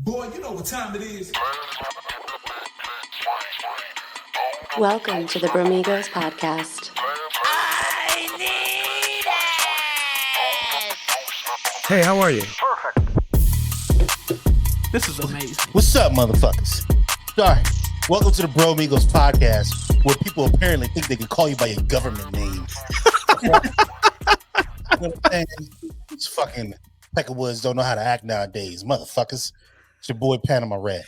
Boy, you know what time it is. Welcome to the Bromigos podcast. I need it! Hey, how are you? This is amazing. What's up, motherfuckers? Sorry. Welcome to the Bromigos podcast, where people apparently think they can call you by your government name. You know what I'm saying? These fucking Peckerwoods don't know how to act nowadays, motherfuckers. It's your boy Panama Red.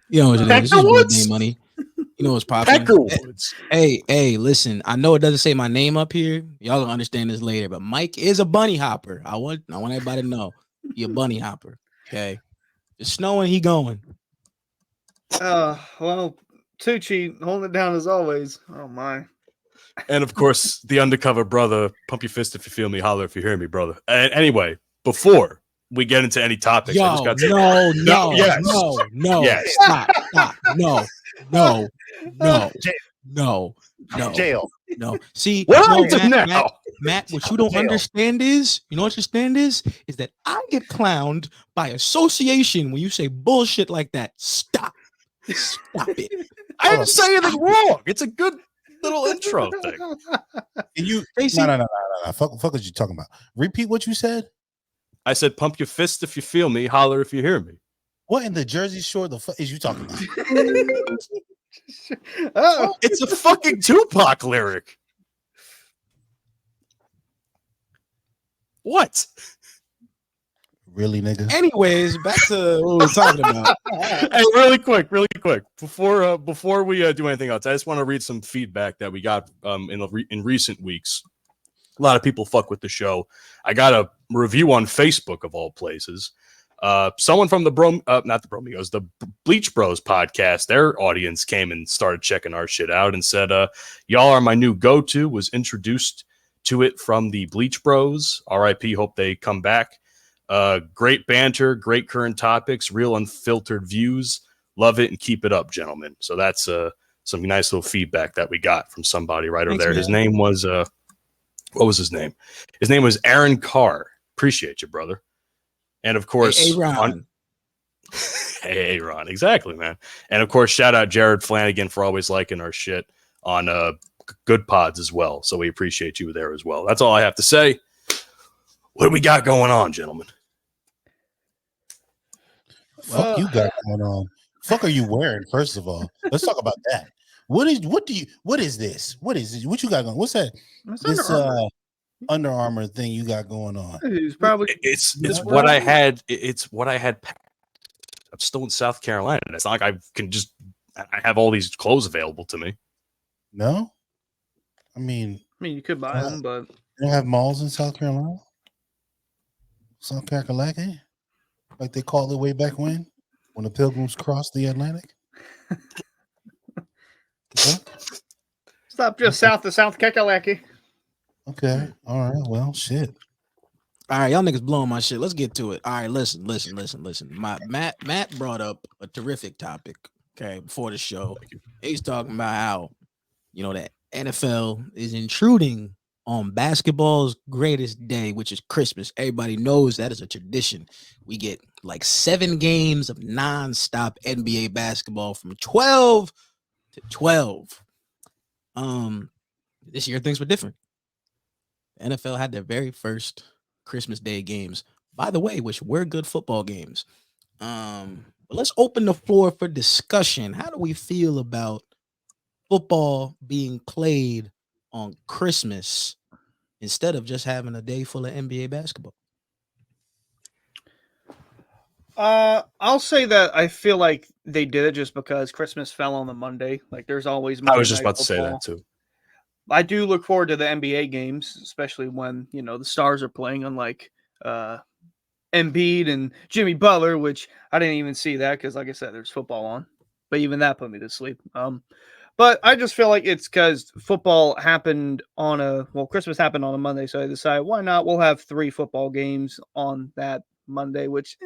You know what it is. This is Peckerwoods? Day Money. You know what's popping. Peckerwoods. Hey, listen. I know it doesn't say my name up here. Y'all will understand this later, but Mike is a bunny hopper. I want everybody to know you're a bunny hopper. Okay. It's snowing, he going. Well, Tucci holding it down as always. Oh my. And of course, the Undercover Brotha, pump your fist if you feel me, holler if you hear me, brother. And anyway, before we get into any topics, I just got to no, Yes. Stop, no. Jail. No. See, What no, happened now? Matt, what you don't understand is that I get clowned by association when you say bullshit like that. Stop it. I didn't say anything wrong. It's a good little intro thing. And you, Stacey? no. Fuck what you talking about. Repeat what you said. I said, pump your fist if you feel me, holler if you hear me. What in the Jersey Shore the fuck is you talking about? Oh, It's a fucking Tupac lyric. What? Really, nigga? Anyways, back to what we were talking about. Hey, really quick. Before we do anything else, I just want to read some feedback that we got in recent weeks. A lot of people fuck with the show. I got a review on Facebook of all places. Someone from the not the Bromigos, the Bleach Bros podcast, their audience came and started checking our shit out and said, y'all are my new go-to, was introduced to it from the Bleach Bros. RIP, hope they come back. Great banter, great current topics, real unfiltered views. Love it and keep it up, gentlemen. So that's some nice little feedback that we got from somebody right over Thanks, there. man. His name was, what was his name? His name was Aaron Carr. Appreciate you, brother. And of course, Hey, Ron. Hey, Ron. Exactly, man. And of course, shout out Jared Flanagan for always liking our shit on Good Pods as well. So we appreciate you there as well. That's all I have to say. What do we got going on, gentlemen? Fuck you got going on. Fuck are you wearing? First of all, let's talk about that. What is this? What you got going? What's that? that's This Under Armour. Under Armour thing you got going on? He's probably It's what I had. It's what I had. I'm still in South Carolina. It's not like I have all these clothes available to me. No, I mean you could buy them, but they don't have malls in South Carolina. South Carolina, like they called it way back when the Pilgrims crossed the Atlantic. stop just south of South Kakalaki. Okay, all right. Well, shit. All right, y'all niggas blowing my shit. Let's get to it. All right, listen. Matt brought up a terrific topic, okay, before the show. He's talking about how, that NFL is intruding on basketball's greatest day, which is Christmas. Everybody knows that is a tradition. We get like 7 games of nonstop NBA basketball from 12 to 12. This year things were different. The NFL had their very first Christmas Day games, by the way, which were good football games. But let's open the floor for discussion. How do we feel about football being played on Christmas instead of just having a day full of NBA basketball? I'll say that I feel like they did it just because Christmas fell on the Monday. Like there's always Monday I was just Night about to say Football. that too. I do look forward to the NBA games, especially when the stars are playing, unlike Embiid and Jimmy Butler, which I didn't even see that because, like I said, there's football on. But even that put me to sleep. But I just feel like it's because football happened Christmas happened on a Monday, so I decided why not? We'll have 3 football games on that Monday, which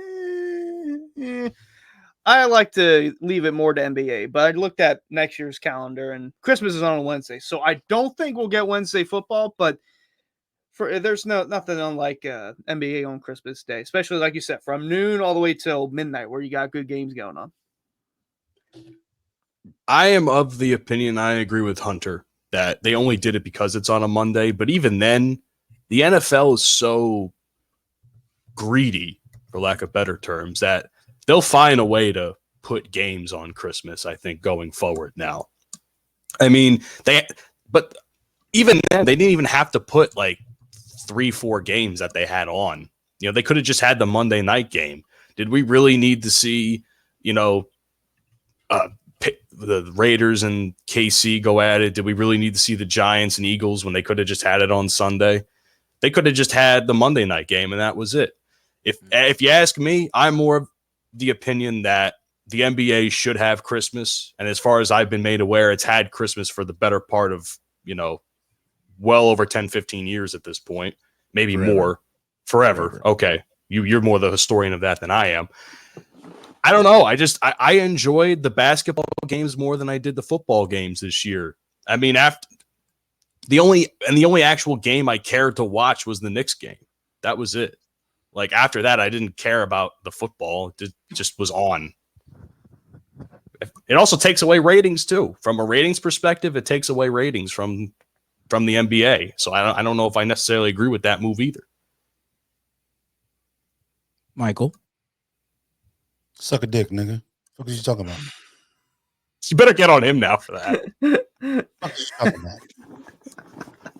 I like to leave it more to NBA, but I looked at next year's calendar and Christmas is on a Wednesday. So I don't think we'll get Wednesday football, but There's nothing unlike NBA on Christmas Day, especially like you said, from noon all the way till midnight, where you got good games going on. I am of the opinion, I agree with Hunter, that they only did it because it's on a Monday. But even then, the NFL is so greedy, for lack of better terms, that they'll find a way to put games on Christmas, I think, going forward now. I mean, but even then, they didn't even have to put like 3-4 games that they had on. You know, they could have just had the Monday night game. Did we really need to see, the Raiders and KC go at it? Did we really need to see the Giants and Eagles when they could have just had it on Sunday? They could have just had the Monday night game and that was it. If you ask me, I'm more of the opinion that the NBA should have Christmas. And as far as I've been made aware, it's had Christmas for the better part of, well over 10, 15 years at this point, maybe more. Forever. Okay. You're more the historian of that than I am. I don't know. I enjoyed the basketball games more than I did the football games this year. I mean, the only actual game I cared to watch was the Knicks game. That was it. Like after that, I didn't care about the football. It just was on. It also takes away ratings too. From a ratings perspective, it takes away ratings from the NBA. So I don't know if I necessarily agree with that move either. Michael, Suck a dick, nigga. What are you talking about? You better get on him now for that. What are you talking about?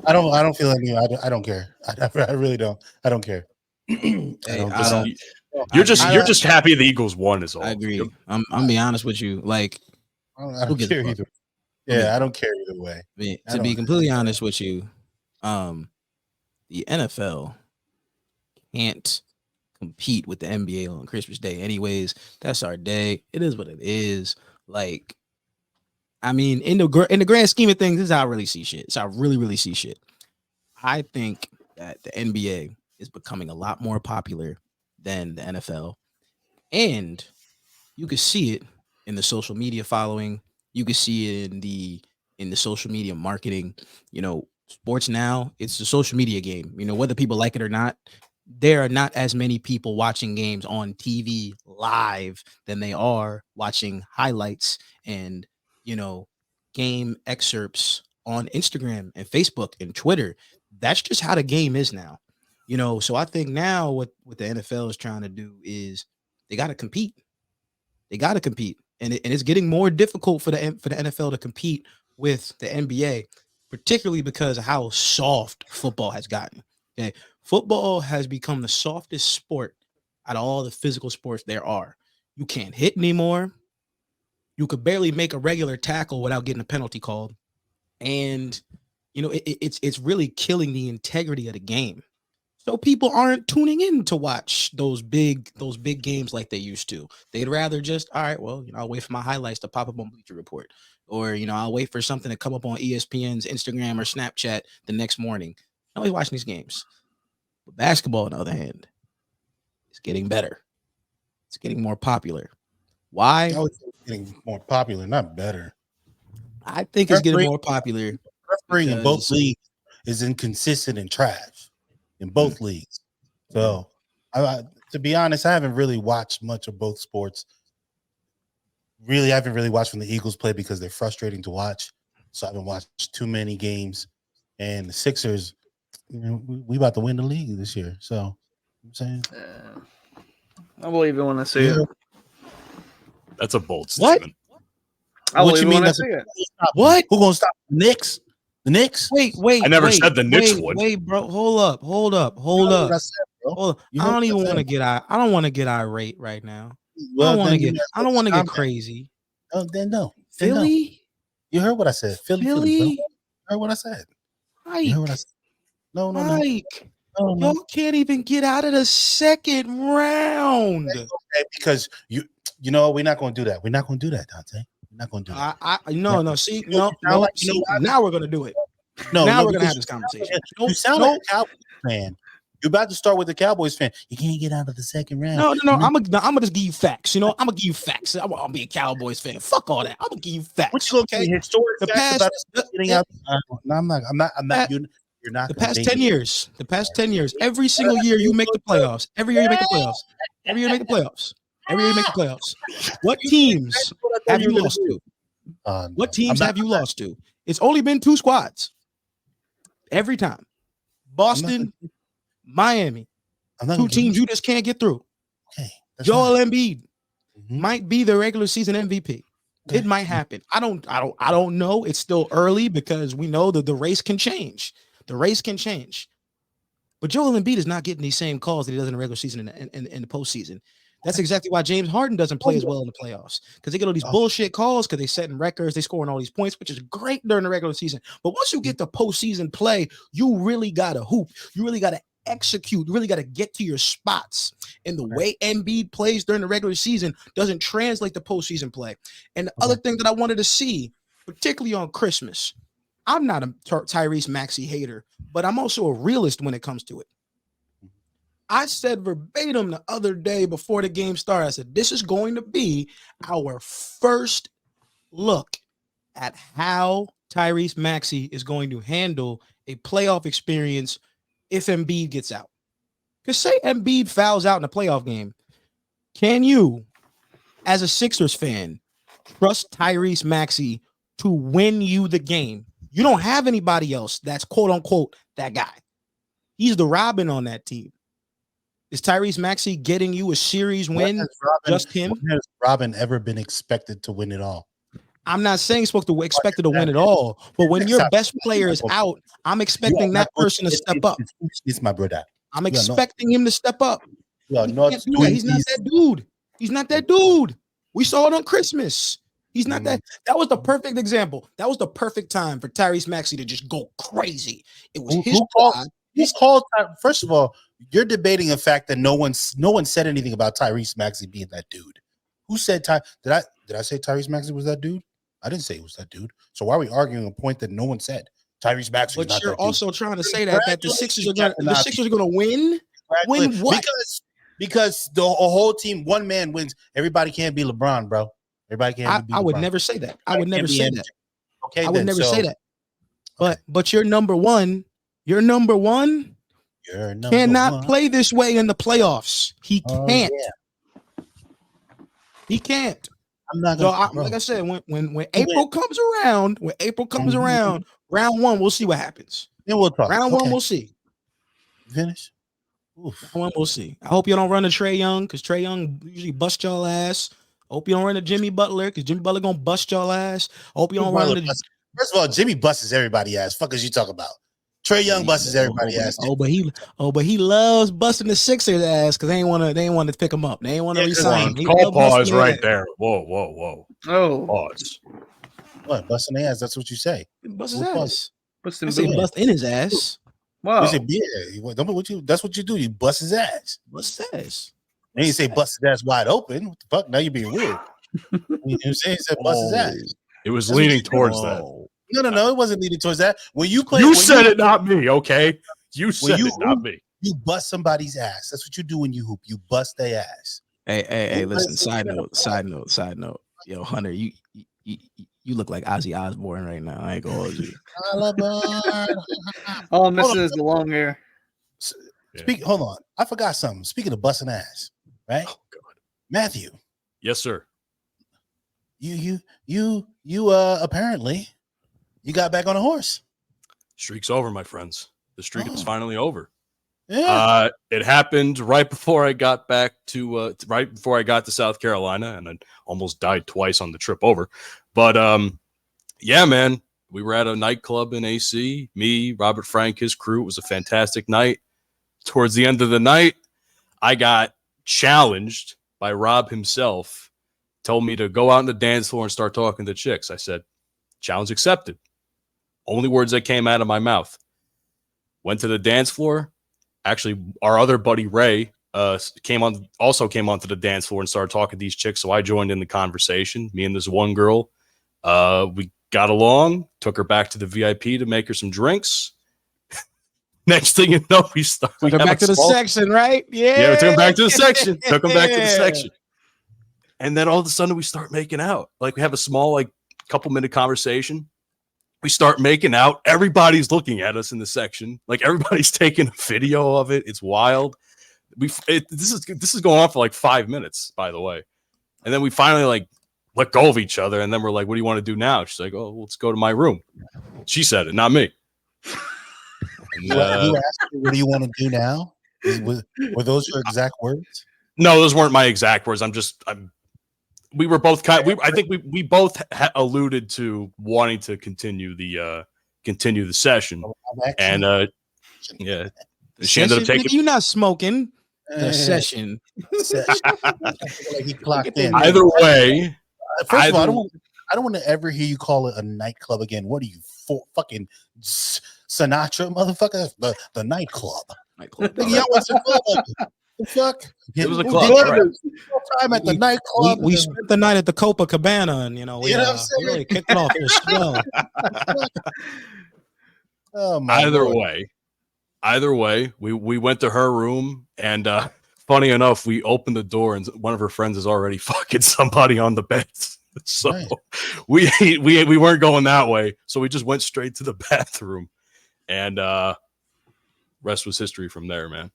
I don't feel any. I don't care. I really don't. I don't care. You're just happy the Eagles won is all. I agree. I'm being honest with you. Like, I don't care either. Yeah, I don't care either way. To be completely honest with you, the NFL can't compete with the NBA on Christmas Day. Anyways, that's our day. It is what it is. Like, I mean, in the grand scheme of things, this is how I really see shit. It's how I really see shit. I think that the NBA is becoming a lot more popular than the NFL, and you can see it in the social media following. You can see it in the social media marketing. Sports now, it's a social media game. Whether people like it or not, there are not as many people watching games on TV live than they are watching highlights and, game excerpts on Instagram and Facebook and Twitter. That's just how the game is now. So I think now what the NFL is trying to do is they got to compete. They got to compete. And it's getting more difficult for the NFL to compete with the NBA, particularly because of how soft football has gotten. Okay. Football has become the softest sport out of all the physical sports there are. You can't hit anymore. You could barely make a regular tackle without getting a penalty called. And, it's really killing the integrity of the game. So people aren't tuning in to watch those big games like they used to. They'd rather just, all right, well, I'll wait for my highlights to pop up on Bleacher Report. Or, I'll wait for something to come up on ESPN's Instagram or Snapchat the next morning. Nobody's watching these games. But basketball, on the other hand, is getting better. It's getting more popular. Why? It's getting more popular, not better. I think it's getting more popular. Refereeing in both leagues is inconsistent and trash in both leagues. So, to be honest, I haven't really watched much of both sports. Really, I haven't really watched when the Eagles play because they're frustrating to watch. So I haven't watched too many games. And the Sixers, we about to win the league this year. So, I'm saying, I believe it when I see it. That's a bold statement. What you mean? That's what? Who gonna stop the Knicks? The Knicks? Wait. I never said the Knicks would. Wait, bro. Hold up. I don't even want to get I don't want to get irate right now. I don't want to get crazy. Oh, then no. Philly? You heard what I said. Philly. You heard what I said. Mike. You heard what I said. No. Mike. Y'all can't even get out of the second round. Okay, because you know we're not going to do that. We're not going to do that, Dante. We're not going to do that. See, now we're going to do it. Now we're going to have this conversation. You sound like a Cowboys fan. You're about to start with the Cowboys fan. You can't get out of the second round. No. I'm gonna just give you facts. I'm gonna give you facts. I'll be a Cowboys fan. Fuck all that. I'm gonna give you facts. Which historic facts about us getting out? No, I'm not. You're You're not The gonna past make 10 it. years. The past 10 years. Every single year you make the playoffs. Every year you make the playoffs. Every year you make the playoffs. Every year you make the playoffs. What teams have you lost to? No. What I'm teams not- have you lost to? It's only been 2 squads. Every time. Boston, Miami. I'm not 2 gonna give teams you- you just can't get through. Okay, that's Joel fine. Embiid Mhm. might be the regular season MVP. Okay. It might happen. I don't know. It's still early because we know that the race can change. The race can change. But Joel Embiid is not getting these same calls that he does in the regular season and in the postseason. That's exactly why James Harden doesn't play as well in the playoffs, because they get all these bullshit calls because they setting records, they scoring all these points, which is great during the regular season. But once you get to postseason play, you really gotta hoop. You really gotta execute. You really gotta get to your spots. And the way Embiid plays during the regular season doesn't translate to postseason play. And the other thing that I wanted to see, particularly on Christmas, I'm not a Tyrese Maxey hater, but I'm also a realist when it comes to it. I said verbatim the other day before the game started, I said, this is going to be our first look at how Tyrese Maxey is going to handle a playoff experience if Embiid gets out. Because say Embiid fouls out in a playoff game, can you, as a Sixers fan, trust Tyrese Maxey to win you the game? You don't have anybody else that's quote unquote that guy. He's the Robin on that team. Is Tyrese Maxey getting you a series win? Just him? When has Robin ever been expected to win it all? I'm not saying expected to win it all, but when your best player is out, I'm expecting that person to step up. It's my brother. I'm expecting him to step up. You are He not can't do that. doing He's not this. that dude. He's not that dude. We saw it on Christmas. He's not that. That was the perfect example. That was the perfect time for Tyrese Maxey to just go crazy. It was his squad. Who called? First of all, you're debating a fact that no one said anything about Tyrese Maxey being that dude. Who said Did I say Tyrese Maxey was that dude? I didn't say it was that dude. So why are we arguing a point that no one said? Tyrese Maxey. But you're also trying to say that the Sixers are going to win. Win what? Because the whole team, one man wins. Everybody can't be LeBron, bro. Everybody can't be LeBron. I would never say that. I would never say that. Okay, I would never say that. But you're number one. You're number one. Cannot play this way in the playoffs. He can't. He can't. I'm not gonna, like I said, when April comes around, round one, we'll see what happens. Then we'll talk. Round one, we'll see. Finish. Round one, we'll see. I hope you don't run to Trae Young, because Trae Young usually bust y'all ass. I hope you don't run to Jimmy Butler, because Jimmy Butler gonna bust y'all ass. I hope you don't run to. First of all, Jimmy busts everybody ass. Fuck is you talk about? Trae Young busts everybody ass. But he loves busting the Sixers ass because they ain't want to pick him up. They ain't want to resign him. Call pause right there. Whoa. Oh, pause. What, busting the ass? That's what you say. Bust his ass. Bust in his ass. Wow. That's what you do. You bust his ass. Bust his ass. And you say bust his ass wide open. What the fuck? Now you're being weird. You know what I'm saying? He said bust his ass. It was leaning towards that. No. It wasn't leading towards that. When you play, you said it, not me. Okay, you said it, not me. You bust somebody's ass. That's what you do when you hoop. You bust their ass. Hey, listen. Side note. Yo, Hunter, you look like Ozzy Osbourne right now. I ain't gonna hold you. All I'm missing is the long hair. Hold on. I forgot something. Speaking of busting ass, right? Oh God, Matthew. Yes, sir. You apparently you got back on a horse. Streak's over, my friends. The streak is finally over. Yeah. It happened right before I got back to South Carolina, and I almost died twice on the trip over. But yeah, man, we were at a nightclub in AC. Me, Robert Frank, his crew. It was a fantastic night. Towards the end of the night, I got challenged by Rob himself. Told me to go out on the dance floor and start talking to chicks. I said, challenge accepted. Only words that came out of my mouth. Went to the dance floor. Actually, our other buddy Ray came onto the dance floor and started talking to these chicks. So I joined in the conversation. Me and this one girl, we got along. Took her back to the VIP to make her some drinks. Next thing you know, we took her back to the section, right? Yeah, we took him back to the section. Took him back to the section. And then all of a sudden we start making out. Like we have a small, couple minute conversation. We start making out. Everybody's looking at us in the section. Like everybody's taking a video of it. It's wild. This is going on for like 5 minutes, by the way. And then we finally like let go of each other. And then we're like, what do you want to do now? She's like, oh, let's go to my room. She said it, not me. And, You asked her, what do you want to do now? Were those your exact words? No, those weren't my exact words. We were both I think we both alluded to wanting to continue the session. And yeah, she ended up taking. You're not smoking the session. Like he clocked in. Either way, first of all, I don't want to ever hear you call it a nightclub again. What are you fucking Sinatra, motherfucker? The nightclub. Y'all was a club. The fuck? It was a club. Right. Time at the nightclub. We spent the night at the Copacabana, and we really kicked it off. It was swell. Oh my Either way, we went to her room, and funny enough, we opened the door, and one of her friends is already fucking somebody on the bed. So Right. we weren't going that way, so we just went straight to the bathroom, and rest was history from there, man.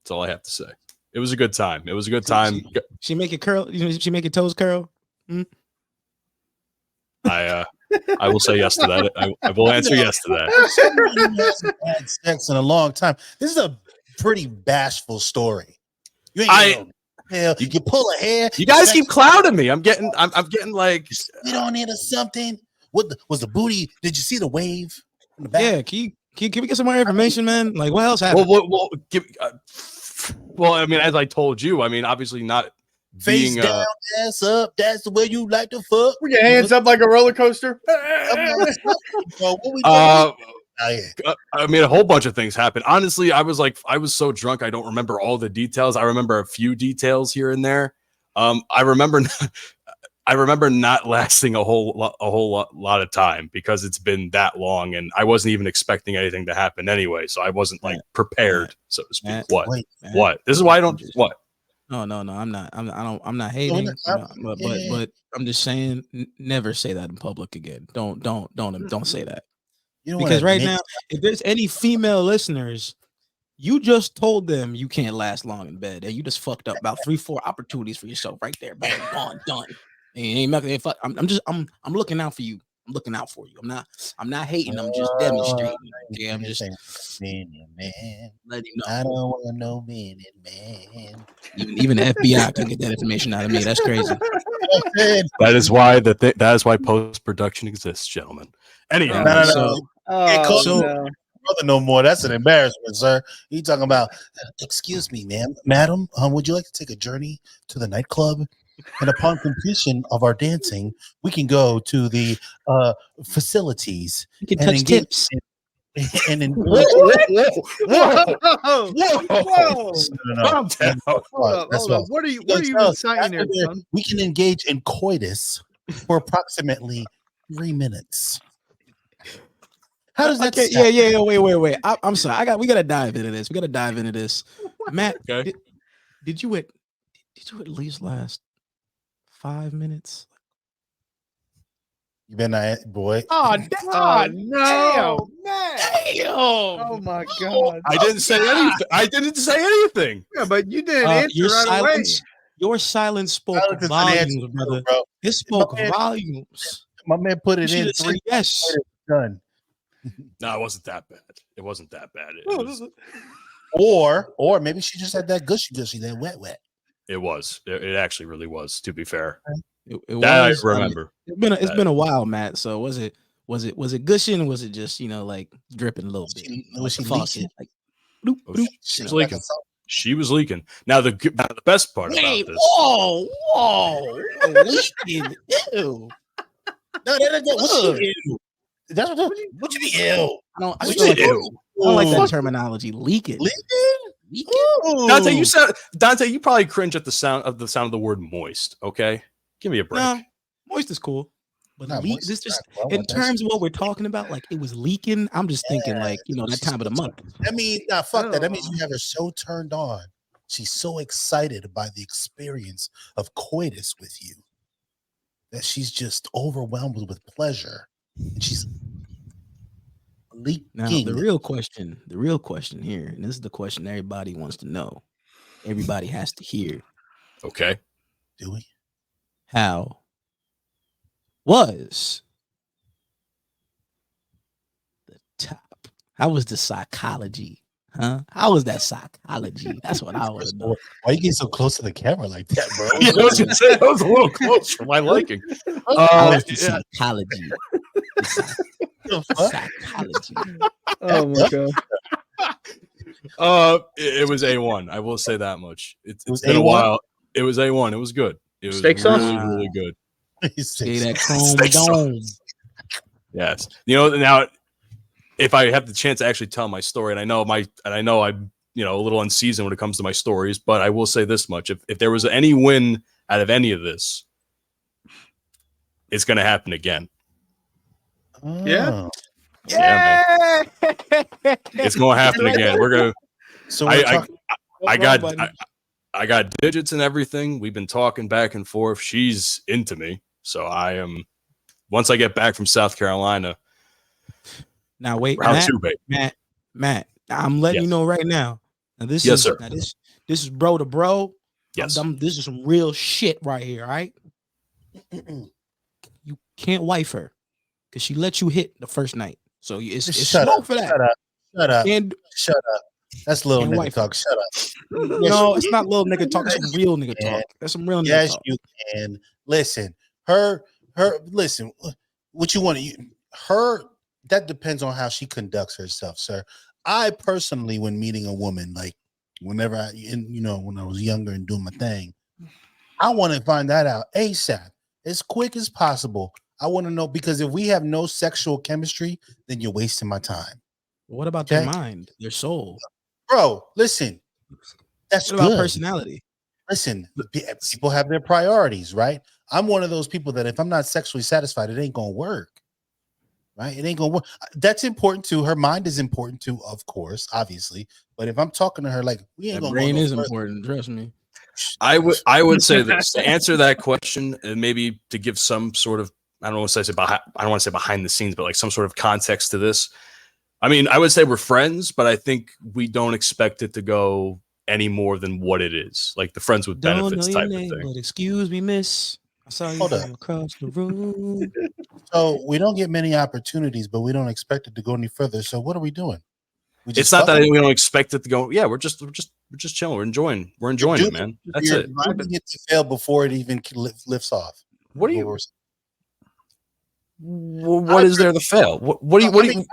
That's all I have to say. It was a good time. It was a good time. She make it curl. She make your toes curl. I will say yes to that. I will answer yes to that. hasn't had sex in a long time. This is a pretty bashful story. You ain't you can pull a hair. You guys keep clouding me. I'm getting like you don't need a something. What was the booty? Did you see the wave in the back? Yeah, can we get some more information, man? Like, what else happened? Well, I mean, as I told you, I mean, obviously not Face being down, ass up. That's the way you like to fuck. Put your hands up like a roller coaster. Bro, what we doing? I mean, a whole bunch of things happened. Honestly, I was so drunk, I don't remember all the details. I remember a few details here and there. I remember not lasting a whole lot of time because it's been that long, and I wasn't even expecting anything to happen anyway. So I wasn't like prepared, so to speak. What? This is why I don't. What? No, I'm not. I'm not hating. But I'm just saying, never say that in public again. Don't say that. Because right now, if there's any female listeners, you just told them you can't last long in bed, and you just fucked up about 3-4 opportunities for yourself right there. Bang, gone, done. I'm looking out for you. I'm looking out for you. I'm not hating. I'm just demonstrating. Okay, I'm just letting you know. I don't want no minute, man. Even the FBI can get that information out of me. That's crazy. That is why post-production exists, gentlemen. Anyhow, Brother no more. That's an embarrassment, sir. You talking about? Excuse me, madam. Would you like to take a journey to the nightclub? And upon completion of our dancing, we can go to the facilities. You can touch tips. And then Whoa. calm down. Hold up. What are you inciting there, son? We can engage in coitus for approximately 3 minutes. How does that sound? Yeah. Wait. I'm sorry. We gotta dive into this. Matt, okay. Did you at least last 5 minutes? You been boy. Oh no! Damn! Oh my god! I didn't say anything. Yeah, but you didn't answer your right silence. away. Your silence spoke Silence is an volumes, answer, brother. bro. It spoke volumes. My man put it You in should've said 3 yes. done. No, it wasn't that bad. It wasn't that bad. Or maybe she just had that gushy, that wet. It was. It actually really was. To be fair, It that was. I remember. It's been a while, Matt. So was it gushing? Was it just like dripping a little bit? Was she faucet? leaking? Like, bloop, bloop, She was leaking. She was leaking. Now the best part about this. Whoa, leaking. Ew. No, what you ew? That's what you mean? Ew. I don't Ew. like that terminology. Leaking. Dante, you probably cringe at the sound of the word moist. Okay, give me a break. No, moist is cool, but Moist this is just not well, in terms of what we're talking about, like it was leaking. I'm just thinking that time of the month. That means fuck that. That means you have her so turned on. She's so excited by the experience of coitus with you that she's just overwhelmed with pleasure And she's leaking. Now the real question here, and this is the question everybody wants to know. Everybody has to hear. Okay. Do we? How was the top? How was the psychology? Huh? How was that psychology? That's what I want to know. Why you get so close to the camera like that, bro? Yeah, I was gonna say that was a little close for my liking. How was the Yeah. psychology? The fuck? Psychology. Oh my god. It was A1. I will say that much. It's was been a A1? while. It was A1. It was good. It was Steak sauce? really, really good. Say that chrome Steak sauce. dome. Yes. You know, now if I have the chance to actually tell my story, and I know I'm, you know, a little unseasoned when it comes to my stories, but I will say this much. If there was any win out of any of this, it's gonna happen again. Yeah. Yeah, man. It's gonna happen again. We're gonna So I got digits and everything. We've been talking back and forth. She's into me. So I am once I get back from South Carolina. Now wait, Round 2, babe. Matt. I'm letting you know right now. Now this Yes, is sir. Now this is bro to bro. Yes. This is some real shit right here, all right? You can't wife her because she let you hit the first night. So it's shut smoke up, for that. shut up. And Shut up. That's little And nigga wife. talk. Shut up. no, it's not little nigga talk. That's some real nigga talk. That's some real nigga Yes, talk. you can. Listen, listen, what you want to, her, that depends on how she conducts herself, sir. I personally, when meeting a woman, like whenever when I was younger and doing my thing, I want to find that out ASAP, as quick as possible. I want to know, because if we have no sexual chemistry, then you're wasting my time. What about their mind, their soul? Bro, listen, that's what about good. personality? Listen, people have their priorities, right? I'm one of those people that if I'm not sexually satisfied, it ain't gonna work, right? It ain't gonna work. That's important too. Her mind is important too, of course, obviously. But if I'm talking to her, like, we ain't That gonna brain go no is further. important. Trust me. I would say this to answer that question, and maybe to give some sort of I don't want to say behind the scenes, but like some sort of context to this. I mean, I would say we're friends, but I think we don't expect it to go any more than what it is, like the friends with benefits type of thing. But excuse me, miss. I saw you Hold from up. across the room. So we don't get many opportunities, but we don't expect it to go any further. So what are we doing? It's not that we don't expect it to go. Yeah, we're just chilling. We're enjoying it, man. That's it. You're doing it to fail before it even lifts off. What do you? What is there to fail? What do you?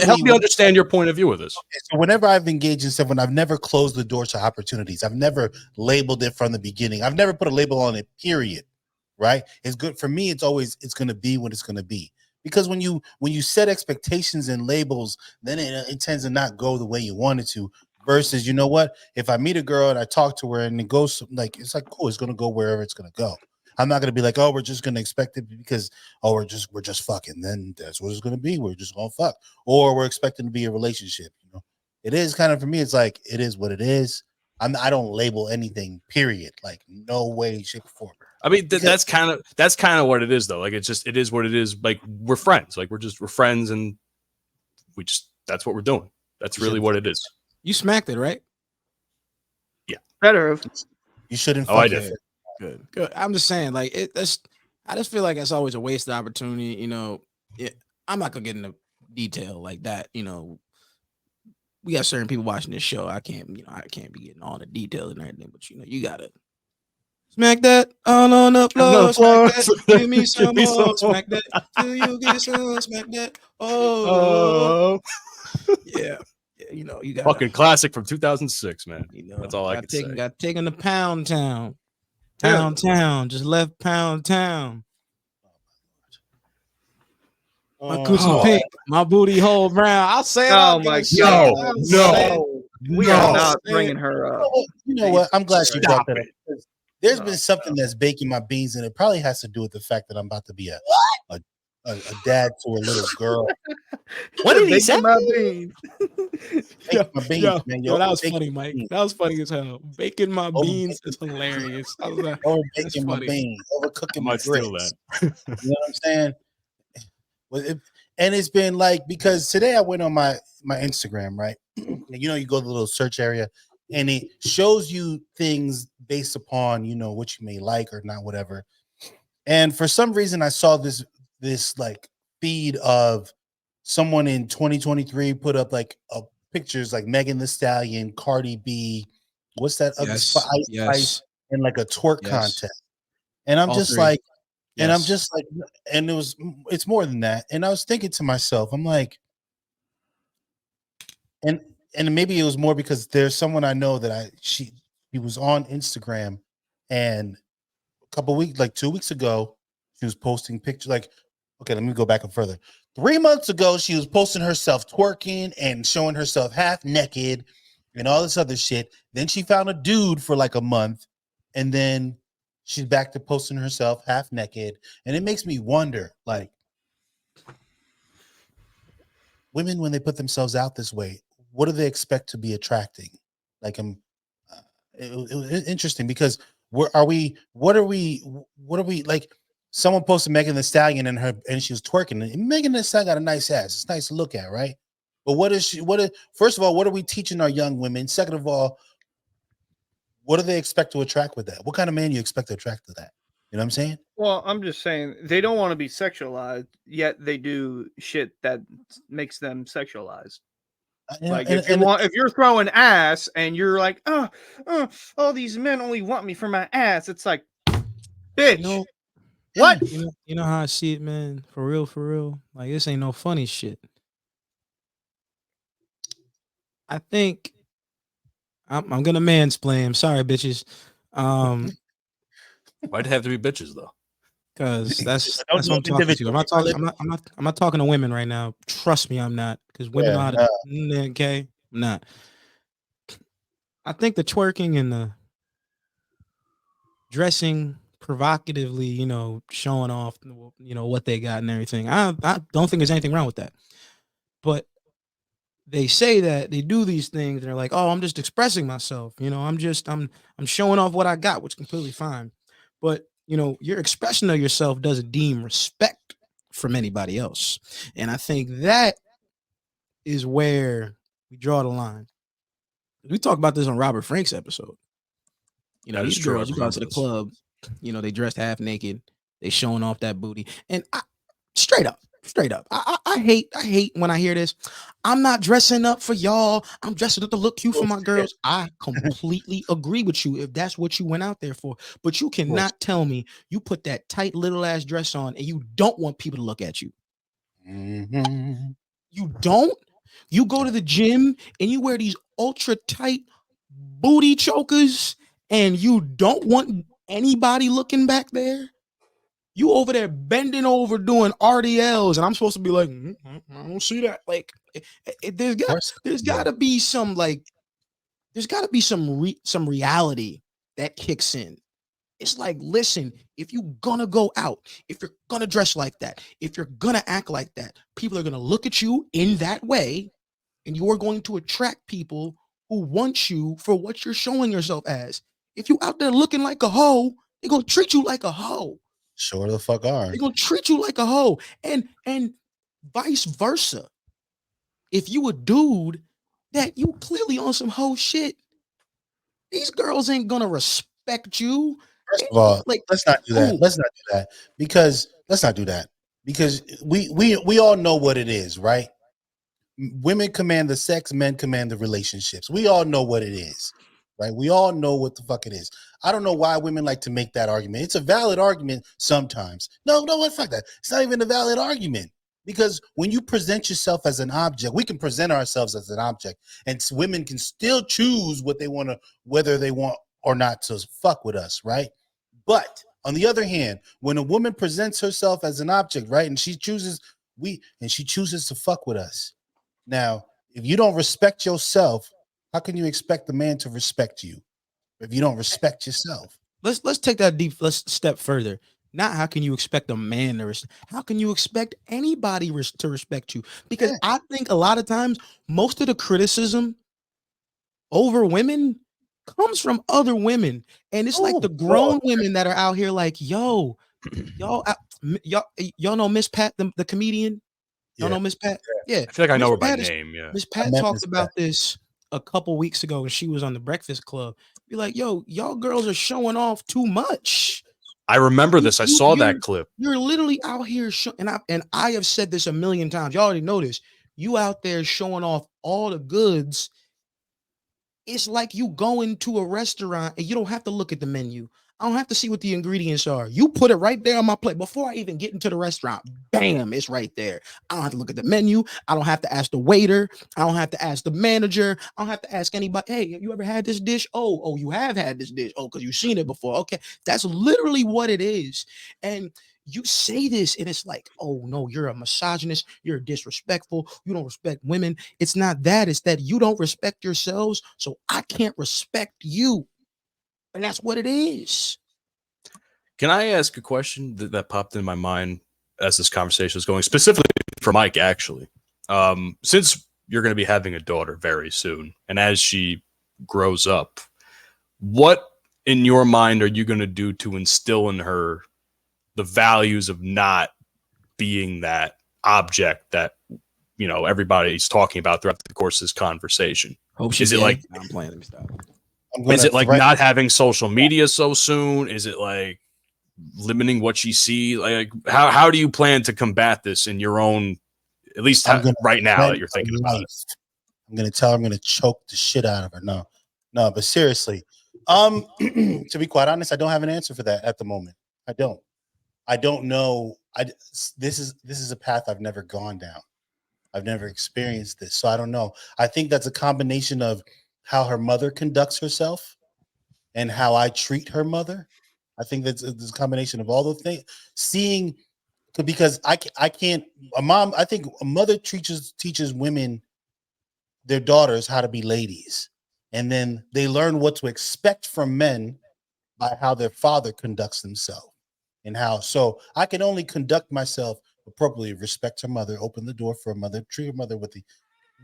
Help me understand your point of view of this. Okay, so whenever I've engaged in something, I've never closed the door to opportunities. I've never labeled it from the beginning. I've never put a label on it, period. Right? It's good for me. It's going to be what it's going to be. Because when you set expectations and labels, then it tends to not go the way you want it to. Versus, you know what? If I meet a girl and I talk to her and it goes like, it's like, cool, it's going to go wherever it's going to go. I'm not going to be like, oh, we're just going to expect it because, oh, we're just fucking. Then that's what it's going to be. We're just going to fuck. Or we're expecting to be a relationship. You know, it is kind of, for me, it's like, it is what it is. I don't label anything, period. Like, no way, shape, or form. I mean, that's kind of what it is, though. Like, it is what it is. Like, we're friends. Like, we're friends, and that's what we're doing. That's really what it is. You smacked it, right? Yeah. Better have. You shouldn't. Oh, I did. Good. I'm just saying, like, I just feel like it's always a wasted opportunity. You know, I'm not gonna get into detail like that. You know, we got certain people watching this show. I can't be getting all the details and everything. But you gotta smack that all on the floor. Smack that. Give me some more. Smack that till you get some. Smack that. Oh. Yeah. You know, you got fucking classic from 2006, man. You know, that's all I can say. Got taken to Pound Town. Town. Just left Pound Town. My coochie pink, my booty hole brown. I'll say it. Oh my god! No, we are not bringing her up. You know what? I'm glad you brought that up. There's been something that's baking my beans, and it probably has to do with the fact that I'm about to be a dad to a little girl. What did he say? My beans, man. Yo, that was funny, Mike. That was funny as hell. Baking my beans is hilarious. I was like, baking my beans, overcooking my grits. That. You know what I'm saying? And it's been like, because today I went on my Instagram, right? And you go to the little search area, and it shows you things based upon what you may like or not, whatever. And for some reason, I saw this like feed of someone in 2023 put up like pictures like Megan Thee Stallion, Cardi B, what's that other Yes, Spice, and like a twerk yes. contest. And I'm All just three. like, and I'm Yes. just like, and it's more than that. And I was thinking to myself, I'm like, and maybe it was more because there's someone I know that he was on Instagram, and a couple weeks, like 2 weeks ago, she was posting pictures. Like, okay, let me go back up further. 3 months ago, she was posting herself twerking and showing herself half naked and all this other shit. Then she found a dude for like a month, and then she's back to posting herself half naked. And it makes me wonder, like, women, when they put themselves out this way, what do they expect to be attracting? Like, it was interesting because what are we like? Someone posted Megan Thee Stallion and she was twerking, and Megan Thee Stallion got a nice ass. It's nice to look at, right? But first of all, what are we teaching our young women? Second of all, what do they expect to attract with that? What kind of man you expect to attract to that? You know what I'm saying? Well, I'm just saying they don't want to be sexualized, yet they do shit that makes them sexualized. Like if you're throwing ass and you're like, all these men only want me for my ass, it's like, bitch, what? You know how I see it, man. For real. Like, this ain't no funny shit. I think I'm gonna mansplain. I'm sorry, bitches. Why'd it have to be bitches though? Because that's Don't what do I'm it talking to. individually. I'm not talking to women right now. Trust me, I'm not. Because women know how to. Okay, I'm not. I think the twerking and the dressing provocatively, showing off, what they got and everything. I don't think there's anything wrong with that. But they say that they do these things and they're like, oh, I'm just expressing myself. I'm showing off what I got, which is completely fine. But your expression of yourself doesn't deem respect from anybody else. And I think that is where we draw the line. We talked about this on Robert Frank's episode. That is These true. girls, I you go out to the remember this. club, they dressed half naked, they showing off that booty. And straight up. I hate when I hear this. I'm not dressing up for y'all. I'm dressing up to look cute for my girls. I completely agree with you if that's what you went out there for. But you cannot tell me you put that tight little ass dress on and you don't want people to look at you. Mm-hmm. You don't? You go to the gym and you wear these ultra tight booty chokers and you don't want anybody looking back there? You over there bending over doing RDLs, and I'm supposed to be like, I don't see that. Like, there's got to be some some reality that kicks in. It's like, listen, if you're gonna go out, if you're gonna dress like that, if you're gonna act like that, people are gonna look at you in that way, and you are going to attract people who want you for what you're showing yourself as. If you out there looking like a hoe, they're gonna treat you like a hoe. Sure the fuck are. They're gonna treat you like a hoe, and vice versa. If you a dude that you clearly on some hoe shit, these girls ain't gonna respect you. First of all, Like, let's not do that. Let's not do that because we all know what it is, right? Women command the sex, men command the relationships. We all know what it is, right? We all know what the fuck it is. I don't know why women like to make that argument. It's a valid argument sometimes. No, fuck that. It's not even a valid argument because when you present yourself as an object, we can present ourselves as an object, and women can still choose what they want to, whether they want or not to fuck with us, right? But on the other hand, when a woman presents herself as an object, right, and she chooses to fuck with us. Now, if you don't respect yourself, how can you expect the man to respect you if you don't respect yourself? Let's take that deep. Let's step further. Not how can you expect a man to how can you expect anybody to respect you? Because I think a lot of times most of the criticism over women comes from other women, and it's like the grown women that are out here like, yo, Y'all, y'all know Miss Pat, the comedian. Y'all Yeah. know Miss Pat. Yeah, I feel like I know Miss her by Pat name. Yeah. Miss I Pat met talked Miss about Pat. this a couple weeks ago when she was on the Breakfast Club. Be like, yo, y'all girls are showing off too much. I remember this. I saw that clip. You're literally out here, and I have said this a million times. Y'all already know this. You out there showing off all the goods. It's like you go into a restaurant and you don't have to look at the menu. I don't have to see what the ingredients are. You put it right there on my plate before I even get into the restaurant. Bam, it's right there. I don't have to look at the menu. I don't have to ask the waiter. I don't have to ask the manager. I don't have to ask anybody. Hey, have you ever had this dish? Oh, you have had this dish. Oh, because you've seen it before. Okay, that's literally what it is. And you say this, and it's like, oh no, you're a misogynist. You're disrespectful. You don't respect women. It's not that. It's that you don't respect yourselves, so I can't respect you. And that's what it is. Can I ask a question that popped in my mind as this conversation was going, specifically for Mike, actually? Since you're going to be having a daughter very soon, and as she grows up, what in your mind are you going to do to instill in her the values of not being that object that, you know, everybody's talking about throughout the course of this conversation? Hope Is it like, I'm playing? Let me stop. is it like not having social media so soon? Is it like limiting what she sees? Like how do you plan to combat this in your own, at least right now that you're thinking about it? I'm gonna tell her I'm gonna choke the shit out of her. No, but seriously, to be quite honest, I don't have an answer for that at the moment. I don't know. This is a path I've never gone down. I've never experienced this, so I don't know. I think that's a combination of how her mother conducts herself and how I treat her mother. I think that's a combination of all those things. Seeing, because I can't. A mom, I think a mother teaches women, their daughters, how to be ladies, and then they learn what to expect from men by how their father conducts himself. And how, so I can only conduct myself appropriately, respect her mother, open the door for her mother, treat her mother with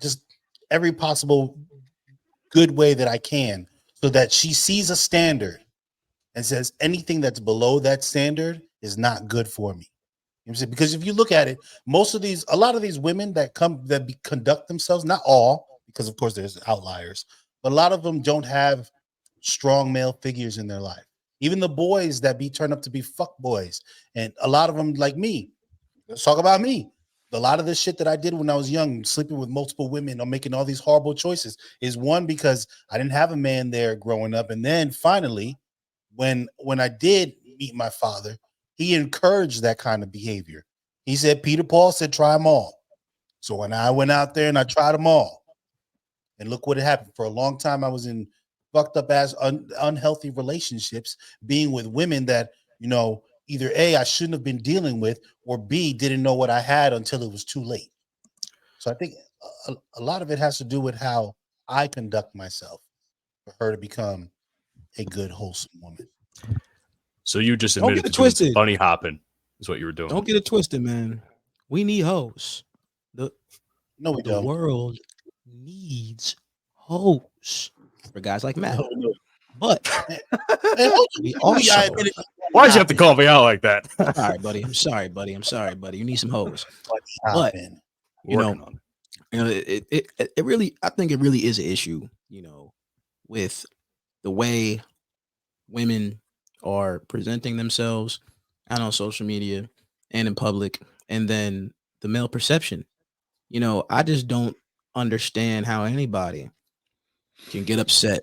just every possible good way that I can, so that she sees a standard and says anything that's below that standard is not good for me. You know what I'm saying? Because if you look at it, a lot of these women that conduct themselves, not all, because of course there's outliers, but a lot of them don't have strong male figures in their life. Even the boys that turn up to be fuck boys, and a lot of them, like me. Let's talk about me. A lot of the shit that I did when I was young, sleeping with multiple women or making all these horrible choices, is one, because I didn't have a man there growing up, and then finally, when I did meet my father, he encouraged that kind of behavior. He said, Peter Paul said, try them all. So when I went out there and I tried them all, and look what happened. For a long time, I was in fucked up ass unhealthy relationships, being with women that, either A, I shouldn't have been dealing with, or B, didn't know what I had until it was too late. So I think a lot of it has to do with how I conduct myself for her to become a good, wholesome woman. So you just admitted to doing some bunny hopping is what you were doing. Don't get it twisted, man. We need hoes. The world needs hoes for guys like Matt. But why'd you have to call me out like that? All right, buddy. I'm sorry, buddy. You need some hoes. But it really, I think it really is an issue, with the way women are presenting themselves and on social media and in public, and then the male perception. I just don't understand how anybody can get upset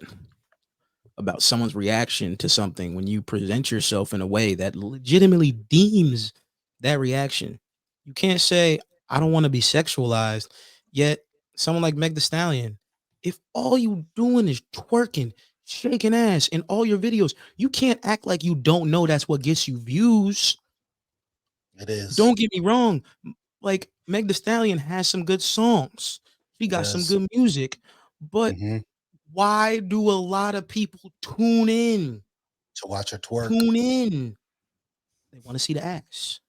about someone's reaction to something when you present yourself in a way that legitimately deems that reaction. You can't say, I don't want to be sexualized, yet someone like Meg Thee Stallion, if all you doing is twerking, shaking ass in all your videos, you can't act like you don't know that's what gets you views. It is. Don't get me wrong. Like, Meg Thee Stallion has some good songs. She got some good music, but why do a lot of people tune in to watch her twerk? They want to see the ass.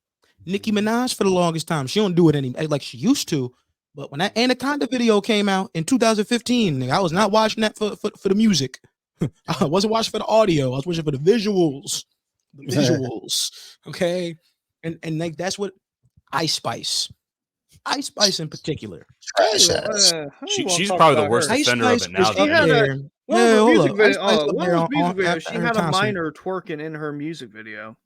Nicki Minaj, for the longest time, she don't do it like she used to. But when that Anaconda video came out in 2015, I was not watching that for the music. I wasn't watching for the audio. I was watching for the visuals. the visuals, okay, and like that's what Ice Spice in particular. Trash ass. She's probably the worst Ice offender of Spice it now. was She up had there. one of her hold music up. Ice videos. Spice up One there of her on music videos. at She her had a concert. minor twerking in her music video,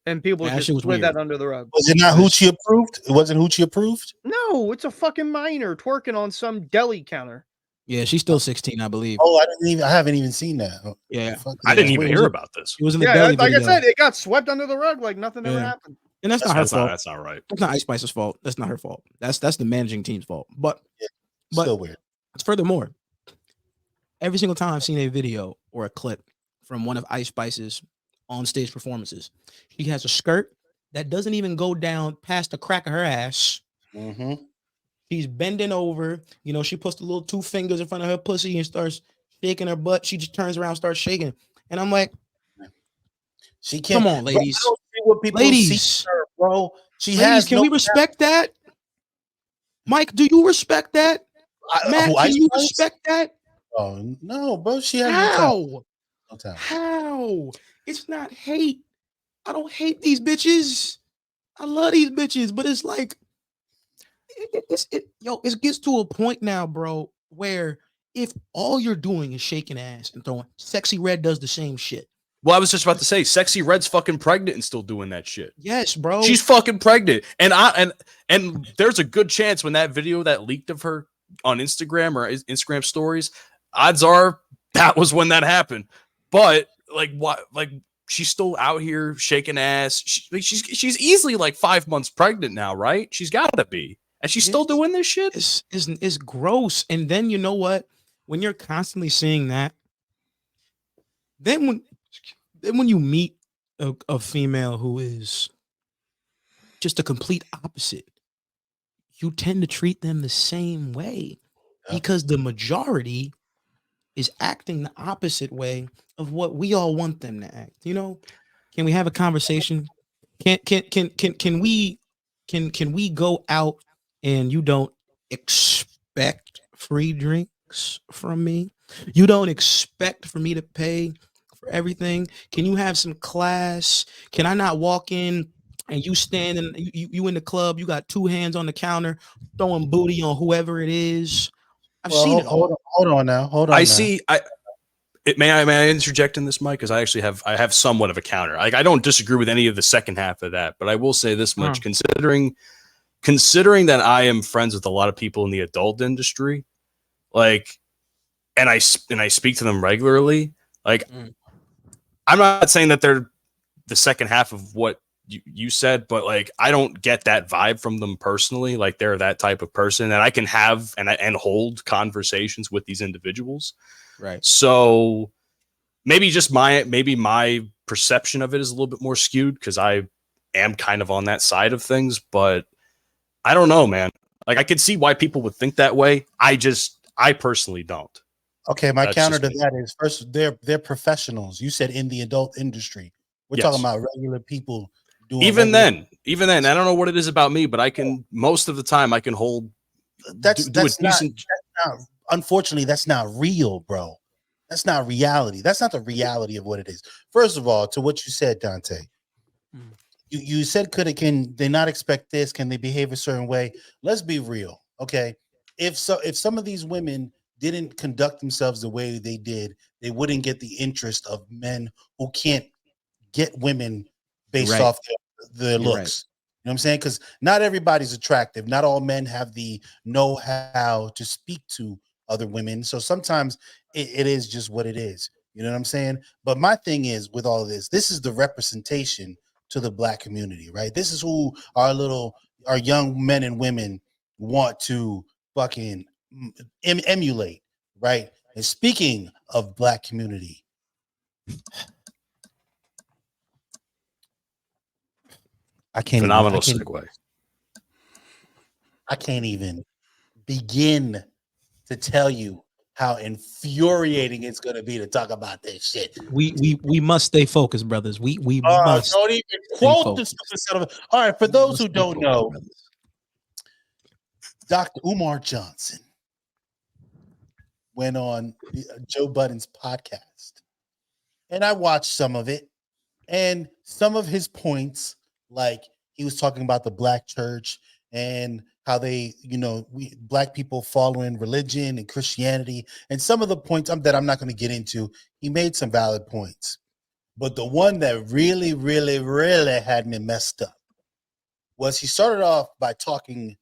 and people Man, that just shit was slid weird. that under the rug. Was it not Hoochie approved? It wasn't Hoochie approved? No, it's a fucking minor twerking on some deli counter. Yeah, she's still 16, I believe. Oh, I haven't even seen that. Yeah. Fuck, I didn't that's even weird. hear about this. It was in the Yeah, deli like video. I said, it got swept under the rug like nothing ever Yeah. happened. And that's not her fault. That's not right. That's not Ice Spice's fault. That's not her fault. That's the managing team's fault. But Still weird. furthermore, every single time I've seen a video or a clip from one of Ice Spice's on stage performances, she has a skirt that doesn't even go down past the crack of her ass. Mm-hmm. She's bending over. You know, she puts the little 2 fingers in front of her pussy and starts shaking her butt. She just turns around, starts shaking. And I'm like, She can't. come on, Bro, I ladies. don't see what people Ladies. see in her, bro. She Ladies, has can no. we respect that? Mike, do you respect that? Matt, can you respect that? Oh no, bro. She has no talent. How? No talent. How? It's not hate. I don't hate these bitches. I love these bitches, but it's like it gets to a point now, bro, where if all you're doing is shaking ass and throwing, Sexy Red does the same shit. Well, I was just about to say, Sexy Red's fucking pregnant and still doing that shit. Yes, bro. She's fucking pregnant, and there's a good chance when that video that leaked of her on Instagram or Instagram stories, odds are that was when that happened. But like, what? Like, she's still out here shaking ass. She's easily like 5 months pregnant now, right? She's got to be, and she's still doing this shit. It's gross. And then you know what? When you're constantly seeing that, then when you meet a female who is just a complete opposite, you tend to treat them the same way because the majority is acting the opposite way of what we all want them to act. You know, can we have a conversation? Can we go out and you don't expect free drinks from me? You don't expect for me to pay for everything? Can you have some class? Can I not walk in and you stand and you in the club, you got 2 hands on the counter throwing booty on whoever it is? I've seen it all. Hold on now. May I interject in this, Mike? Because I have somewhat of a counter. Like, I don't disagree with any of the second half of that, but I will say this much: considering that I am friends with a lot of people in the adult industry, like, and I speak to them regularly. Like, I'm not saying that they're the second half of what you said, but like, I don't get that vibe from them personally. Like, they're that type of person that I can have and hold conversations with these individuals. Right. So maybe my perception of it is a little bit more skewed because I am kind of on that side of things, but I don't know, man. Like, I could see why people would think that way. I personally don't. Okay, my counter to that is, first, they're professionals. You said in the adult industry. We're talking about regular people doing. Even then, I don't know what it is about me, but I can most of the time I can hold. Unfortunately, that's not real, bro. That's not reality. That's not the reality of what it is. First of all, to what you said, Dante, you said, can they not expect this? Can they behave a certain way? Let's be real, okay? If some of these women didn't conduct themselves the way they did, they wouldn't get the interest of men who can't get women based off their looks. Right. You know what I'm saying? Because not everybody's attractive. Not all men have the know-how to speak to other women. So sometimes it is just what it is. You know what I'm saying? But my thing is, with all of this is the representation to the Black community, right? This is who our young men and women want to fucking emulate, right? And speaking of Black community, Phenomenal segue. I can't even begin to tell you how infuriating it's going to be to talk about this shit. We must stay focused, brothers. We must. Don't even quote the stupid son of a. All right, for those who don't know, Dr. Umar Johnson went on Joe Budden's podcast, and I watched some of it. And some of his points, like he was talking about the black church and how they, black people following religion and Christianity, and some of the points that I'm not going to get into, he made some valid points. But the one that really, really, really had me messed up was he started off by talking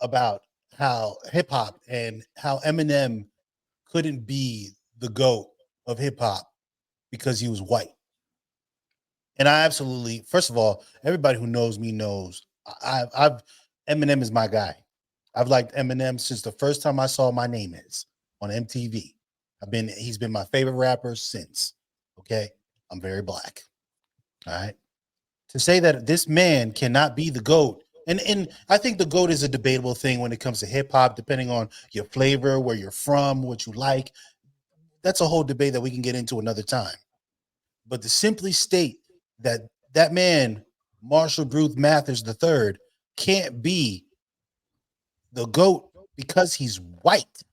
about how hip hop and how Eminem couldn't be the GOAT of hip hop because he was white. And I absolutely, first of all, everybody who knows me knows I've Eminem is my guy. I've liked Eminem since the first time I saw My Name Is on MTV. He's been my favorite rapper since. Okay. I'm very black. All right. To say that this man cannot be the GOAT, and I think the GOAT is a debatable thing when it comes to hip hop, depending on your flavor, where you're from, what you like. That's a whole debate that we can get into another time. But to simply state that man, Marshall Bruce Mathers III, can't be the GOAT because he's white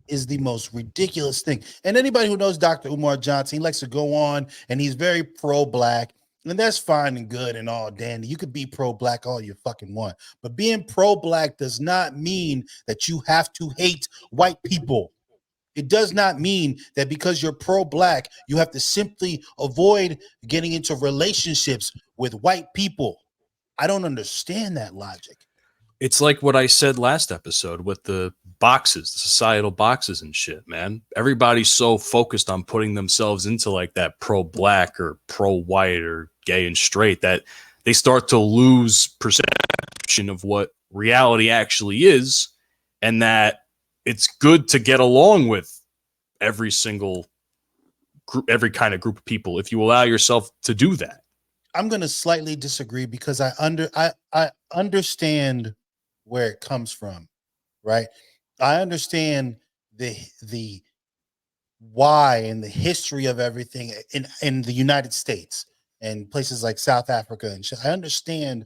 is the most ridiculous thing. And anybody who knows Dr. Umar Johnson, he likes to go on and he's very pro-black. And that's fine and good and all dandy. You could be pro-black all you fucking want. But being pro-black does not mean that you have to hate white people. It does not mean that because you're pro-black, you have to simply avoid getting into relationships with white people. I don't understand that logic. It's like what I said last episode with the boxes, the societal boxes and shit, man. Everybody's so focused on putting themselves into like that pro-black or pro-white or gay and straight that they start to lose perception of what reality actually is, and that it's good to get along with every single group, every kind of group of people if you allow yourself to do that. I'm going to slightly disagree because I understand where it comes from, right? I understand the why and the history of everything in the United States and places like South Africa and shit. I understand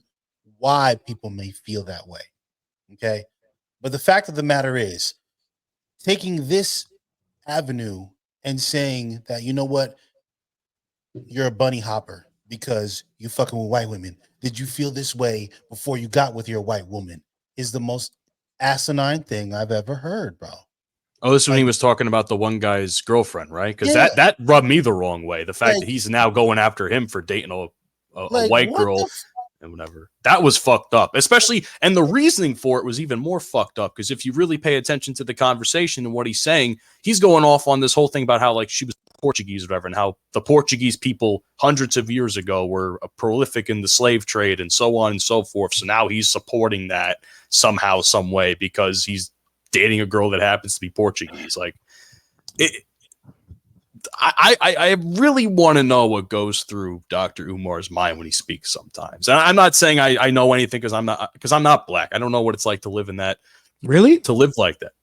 why people may feel that way. Okay. But the fact of the matter is, taking this avenue and saying that, you know what, you're a bunny hopper because you fucking with white women. Did you feel this way before you got with your white woman? Is the most asinine thing I've ever heard, bro. Oh, this is when he was talking about the one guy's girlfriend, right? Because that rubbed me the wrong way. The fact that he's now going after him for dating a white girl and whatever. That was fucked up. Especially, and the reasoning for it was even more fucked up, because if you really pay attention to the conversation and what he's saying, he's going off on this whole thing about how like she was Portuguese or whatever, and how the Portuguese people hundreds of years ago were prolific in the slave trade and so on and so forth. So now he's supporting that somehow, some way, because he's dating a girl that happens to be Portuguese. Like, I really want to know what goes through Dr. Umar's mind when he speaks sometimes. And I'm not saying I know anything because I'm not black. I don't know what it's like to live in that. Really? To live like that.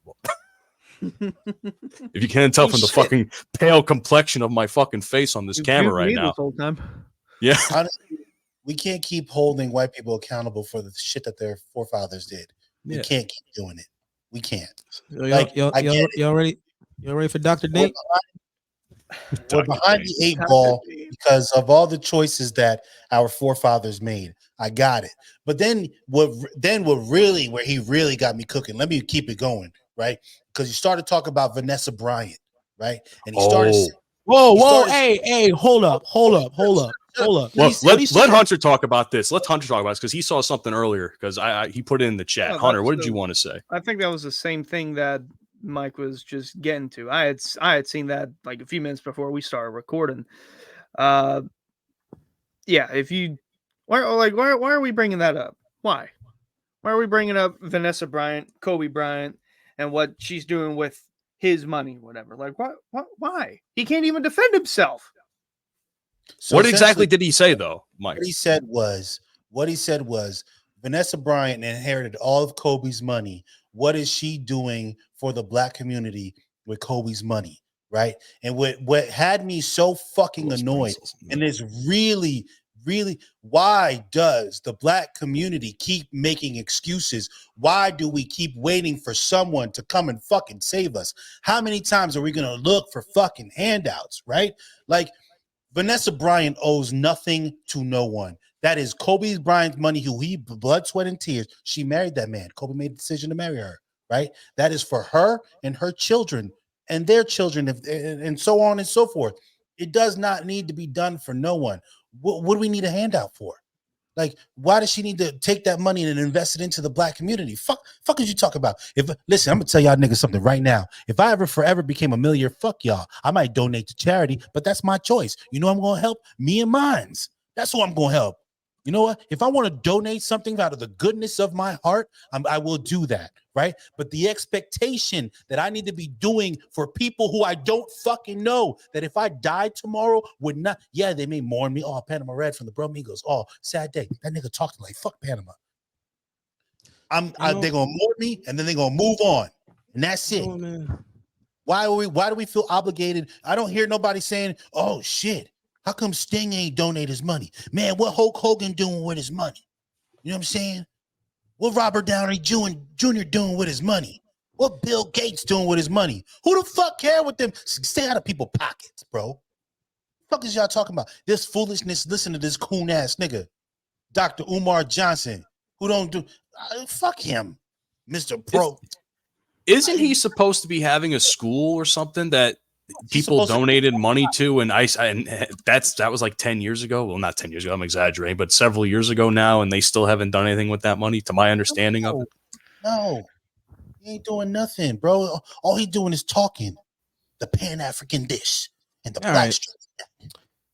If you can't tell from the fucking pale complexion of my fucking face on this camera right now. This whole time. Yeah. Honestly, we can't keep holding white people accountable for the shit that their forefathers did. We can't keep doing it. We can't. Y'all ready for Dr. Nate? We're behind the 8 ball because of all the choices that our forefathers made. I got it. But then where he really got me cooking, let me keep it going, right? Because you started talking about Vanessa Bryant, right? And he started hey, hold up. Well, let Hunter talk about this. Let Hunter talk about this because he saw something earlier, because he put it in the chat. No, Hunter, what did you want to say? I think that was the same thing that Mike was just getting to. I had seen that like a few minutes before we started recording. Yeah, why are we bringing that up? Why are we bringing up Vanessa Bryant, Kobe Bryant, and what she's doing with his money, whatever? Like, why? He can't even defend himself. So what exactly did he say, though, Mike? What he said was Vanessa Bryant inherited all of Kobe's money. What is she doing for the black community with Kobe's money, right? And what had me so fucking annoyed, and is really, why does the black community keep making excuses? Why do we keep waiting for someone to come and fucking save us? How many times are we going to look for fucking handouts, right? Like, Vanessa Bryant owes nothing to no one. That is Kobe Bryant's money, who he blood, sweat, and tears. She married that man. Kobe made the decision to marry her, right? That is for her and her children and their children, and so on and so forth. It does not need to be done for no one. What do we need a handout for? Like, why does she need to take that money and invest it into the black community? Fuck is you talk about? If listen, I'm gonna tell y'all niggas something right now. If I ever forever became a millionaire, fuck y'all. I might donate to charity, but that's my choice. You know, I'm gonna help me and mines. That's who I'm gonna help. You know what? If I want to donate something out of the goodness of my heart, I will do that, right? But the expectation that I need to be doing for people who I don't fucking know, that if I died tomorrow would not, yeah, they may mourn me. Oh, Panama Red from the Bromigos. Oh, sad day. That nigga talking like fuck Panama. They're gonna mourn me and then they're gonna move on, and that's it. Man. Why do we feel obligated? I don't hear nobody saying, "Oh shit, how come Sting ain't donate his money? Man, what Hulk Hogan doing with his money? You know what I'm saying? What Robert Downey Jr. doing with his money? What Bill Gates doing with his money? Who the fuck care with them? Stay out of people's pockets, bro. Fuck is y'all talking about? This foolishness. Listen to this coon ass nigga, Dr. Umar Johnson, who don't do. Fuck him, Mr. Pro. Isn't he supposed to be having a school or something that people donated money to? And that was like 10 years ago. Well, not 10 years ago. I'm exaggerating, but several years ago now, and they still haven't done anything with that money, to my understanding of it. No, he ain't doing nothing, bro. All he doing is talking. The Pan-African dish and the black strip.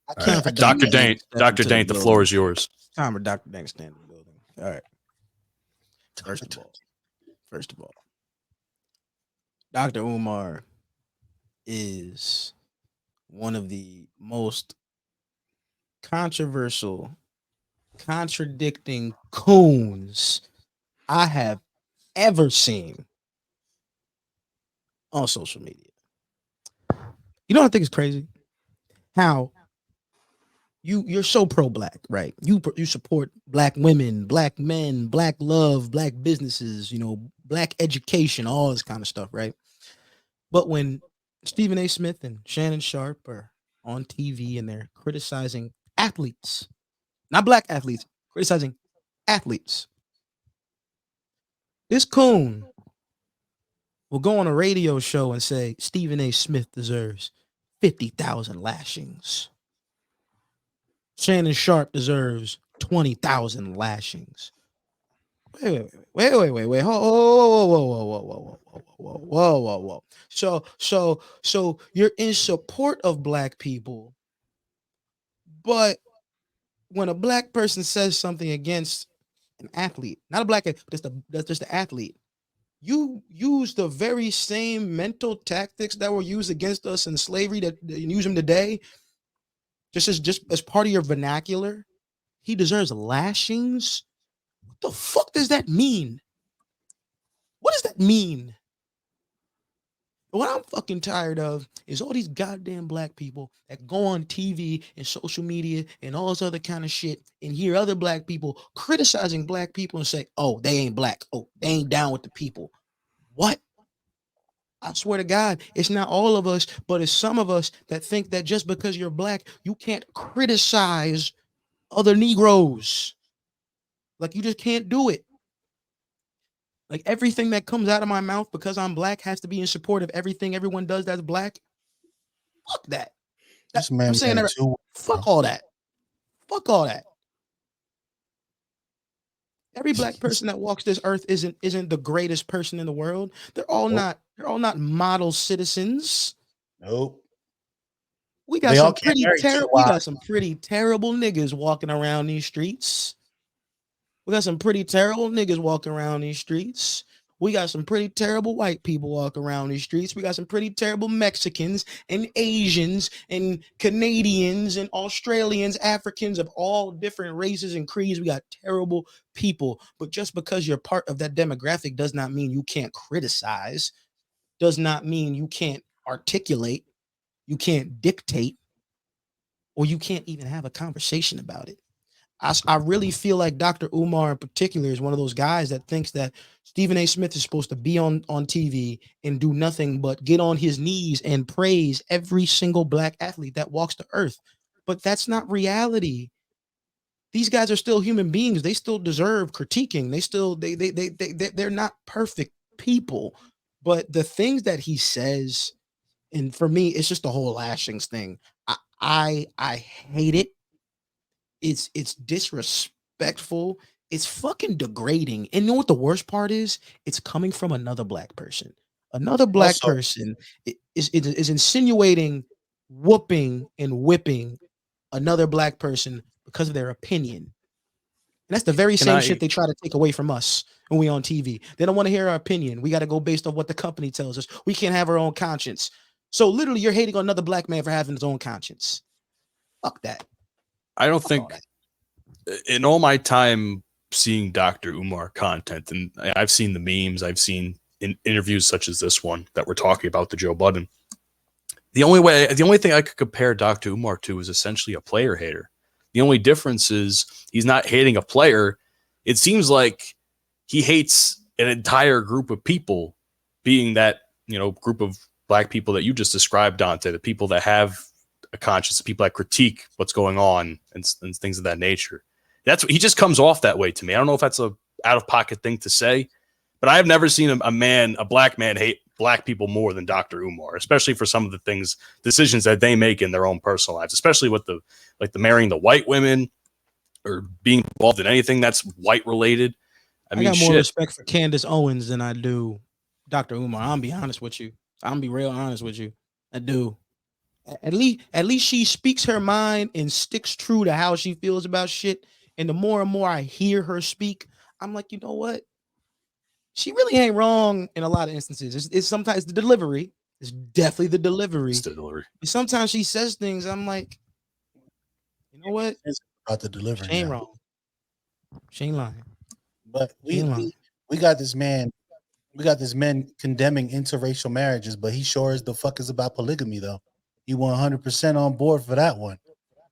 I can't. Dr. Dane, the floor is yours. Time for Dr. Dane to stand in the building. All right. First of all, Dr. Umar is one of the most controversial, contradicting coons I have ever seen on social media. You know what I think is crazy? How you're so pro-black, right? You support black women, black men, black love, black businesses, you know, black education, all this kind of stuff, right? But when Stephen A. Smith and Shannon Sharp are on TV and they're criticizing athletes, not black athletes, criticizing athletes, this coon will go on a radio show and say Stephen A. Smith deserves 50,000 lashings. Shannon Sharp deserves 20,000 lashings. Wait. Whoa. So you're in support of black people, but when a black person says something against an athlete, not a black, that's just the athlete, you use the very same mental tactics that were used against us in slavery that you use them today, just as part of your vernacular. He deserves lashings. What the fuck does that mean? What does that mean? What I'm fucking tired of is all these goddamn black people that go on TV and social media and all this other kind of shit and hear other black people criticizing black people and say, oh, they ain't black. Oh, they ain't down with the people. What? I swear to God, it's not all of us, but it's some of us that think that just because you're black, you can't criticize other Negroes. Like, you just can't do it. Like, everything that comes out of my mouth because I'm black has to be in support of everything everyone does that's black. Fuck that. I'm saying that. Fuck all that. Fuck all that. Every black person that walks this earth isn't the greatest person in the world. They're all not model citizens. Nope. We got some pretty terrible niggas walking around these streets. We got some pretty terrible niggas walking around these streets. We got some pretty terrible white people walking around these streets. We got some pretty terrible Mexicans and Asians and Canadians and Australians, Africans of all different races and creeds. We got terrible people. But just because you're part of that demographic does not mean you can't criticize, does not mean you can't articulate, you can't dictate, or you can't even have a conversation about it. I really feel like Dr. Umar in particular is one of those guys that thinks that Stephen A. Smith is supposed to be on TV and do nothing but get on his knees and praise every single black athlete that walks the earth. but that's not reality. These guys are still human beings. They still deserve critiquing. They're not perfect people. But the things that he says, and for me, it's just the whole lashings thing. I hate it. It's disrespectful. It's fucking degrading. And you know what the worst part is? It's coming from another black person. Another black Also, person is insinuating whooping and whipping another black person because of their opinion. And that's the very Can same I shit they try to take away from us when we on TV. They don't want to hear our opinion. We got to go based off what the company tells us. We can't have our own conscience. So literally, you're hating on another black man for having his own conscience. Fuck that. I don't Fuck all think that. in all my time seeing Dr. Umar content, and I've seen the memes, I've seen in interviews such as this one that we're talking about the Joe Budden. The only thing I could compare Dr. Umar to is essentially a player hater. The only difference is he's not hating a player. It seems like he hates an entire group of people, being that, group of black people that you just described, Dante, the people that have a conscience, the people that critique what's going on and things of that nature. That's what he just comes off that way to me. I don't know if that's a out of pocket thing to say, but I've never seen a black man hate black people more than Dr. Umar, especially for some of the decisions that they make in their own personal lives, especially with the marrying the white women or being involved in anything that's white related. I mean, got more shit. respect for Candace Owens than I do Dr. Umar. I'm be honest with you. I'm be real honest with you. I do. At least she speaks her mind and sticks true to how she feels about shit. And the more and more I hear her speak, I'm like, you know what? She really ain't wrong in a lot of instances. It's sometimes the delivery. It's definitely the delivery. Delivery. Sometimes she says things. I'm like, you know what? It's about the delivery. She ain't now. wrong. She ain't lying. But She ain't lying. we got this man. We got this man condemning interracial marriages, but he sure as the fuck is about polygamy though. He 100% on board for that one.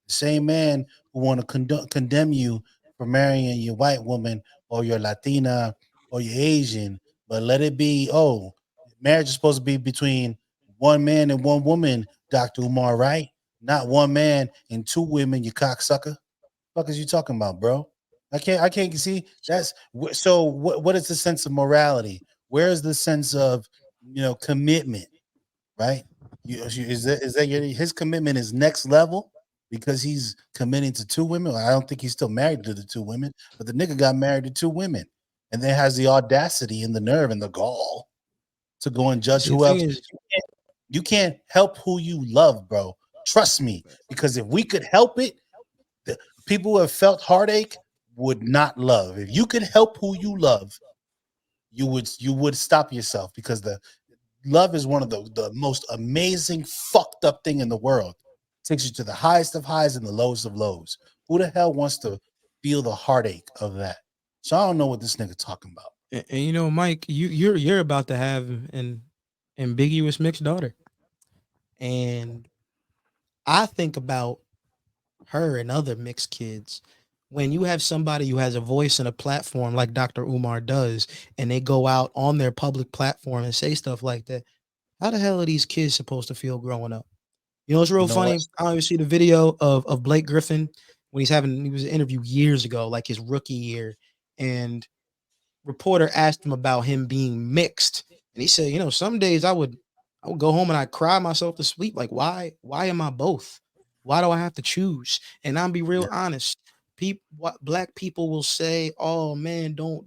The same man who want to condemn you for marrying your white woman or your Latina or your Asian, but let it be. Oh, marriage is supposed to be between one man and one woman, Dr. Umar, right? Not one man and two women, you cocksucker. Fuck is you talking about, bro? I can't see that's so. What is the sense of morality? Where is the sense of commitment? Right? Is that his commitment is next level because he's committing to two women? I don't think he's still married to the two women, but the nigga got married to two women, and then has the audacity and the nerve and the gall to go and judge See, the who thing else. is, You can't help who you love, bro. Trust me, because if we could help it, the people who have felt heartache would not love. If you could help who you love, you would stop yourself, because the love is one of the most amazing fucked up thing in the world. It takes you to the highest of highs and the lowest of lows. Who the hell wants to feel the heartache of that? So I don't know what this nigga talking about. and Mike, you're about to have an ambiguous mixed daughter, and I think about her and other mixed kids. When you have somebody who has a voice and a platform like Dr. Umar does, and they go out on their public platform and say stuff like that, how the hell are these kids supposed to feel growing up? You know, it's real You know what? funny. I always see the video of Blake Griffin when he was an interview years ago, like his rookie year, and reporter asked him about him being mixed, and he said, some days I would go home and I'd cry myself to sleep. Like, why am I both? Why do I have to choose? And I'll be real honest. Black people will say, "Oh man, don't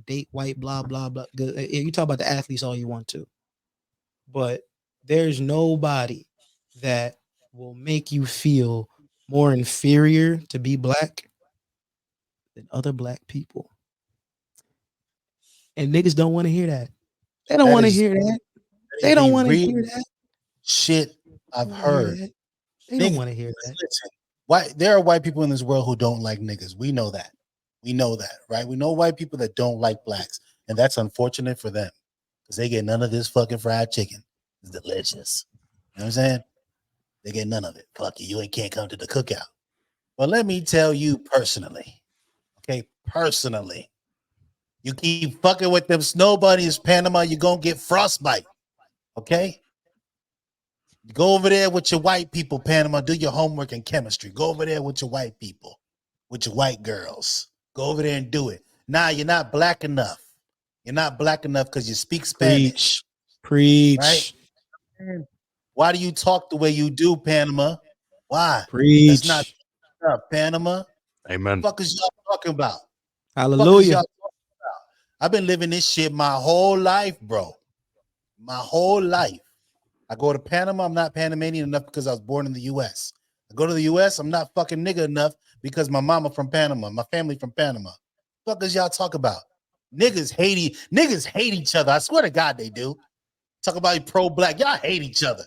date white, blah blah blah." You talk about the athletes all you want to, but there's nobody that will make you feel more inferior to be black than other black people. And niggas don't want to hear that. They don't That want to is hear that. that They is don't the want to real hear that. shit They I've don't wanna hear heard. that. They don't want to hear that. Listen, why there are white people in this world who don't like niggas. We know that. We know that, right? We know white people that don't like blacks, and that's unfortunate for them because they get none of this fucking fried chicken. It's delicious. You know what I'm saying? They get none of it. Fuck you. You ain't can't come to the cookout. But let me tell you personally, okay? Personally, you keep fucking with them snow bunnies, Panama, you're gonna get frostbite. Okay? Go over there with your white people, Panama. Do your homework in chemistry. Go over there with your white people, with your white girls. Go over there and do it. Nah, you're not black enough. You're not black enough because you speak Spanish, right? Preach. Why do you talk the way you do, Panama? Why? That's not Preach. enough, Panama. Amen. Fuck is y'all talking about? Fuck is Hallelujah. y'all talking about? I've been living this shit my whole life, bro. My whole life. I go to Panama, I'm not Panamanian enough because I was born in the US. I go to the US, I'm not fucking nigga enough because my mama from Panama, my family from Panama. Fuck does y'all talk about? Niggas hate each other. I swear to God they do. Talk about pro-black. Y'all hate each other.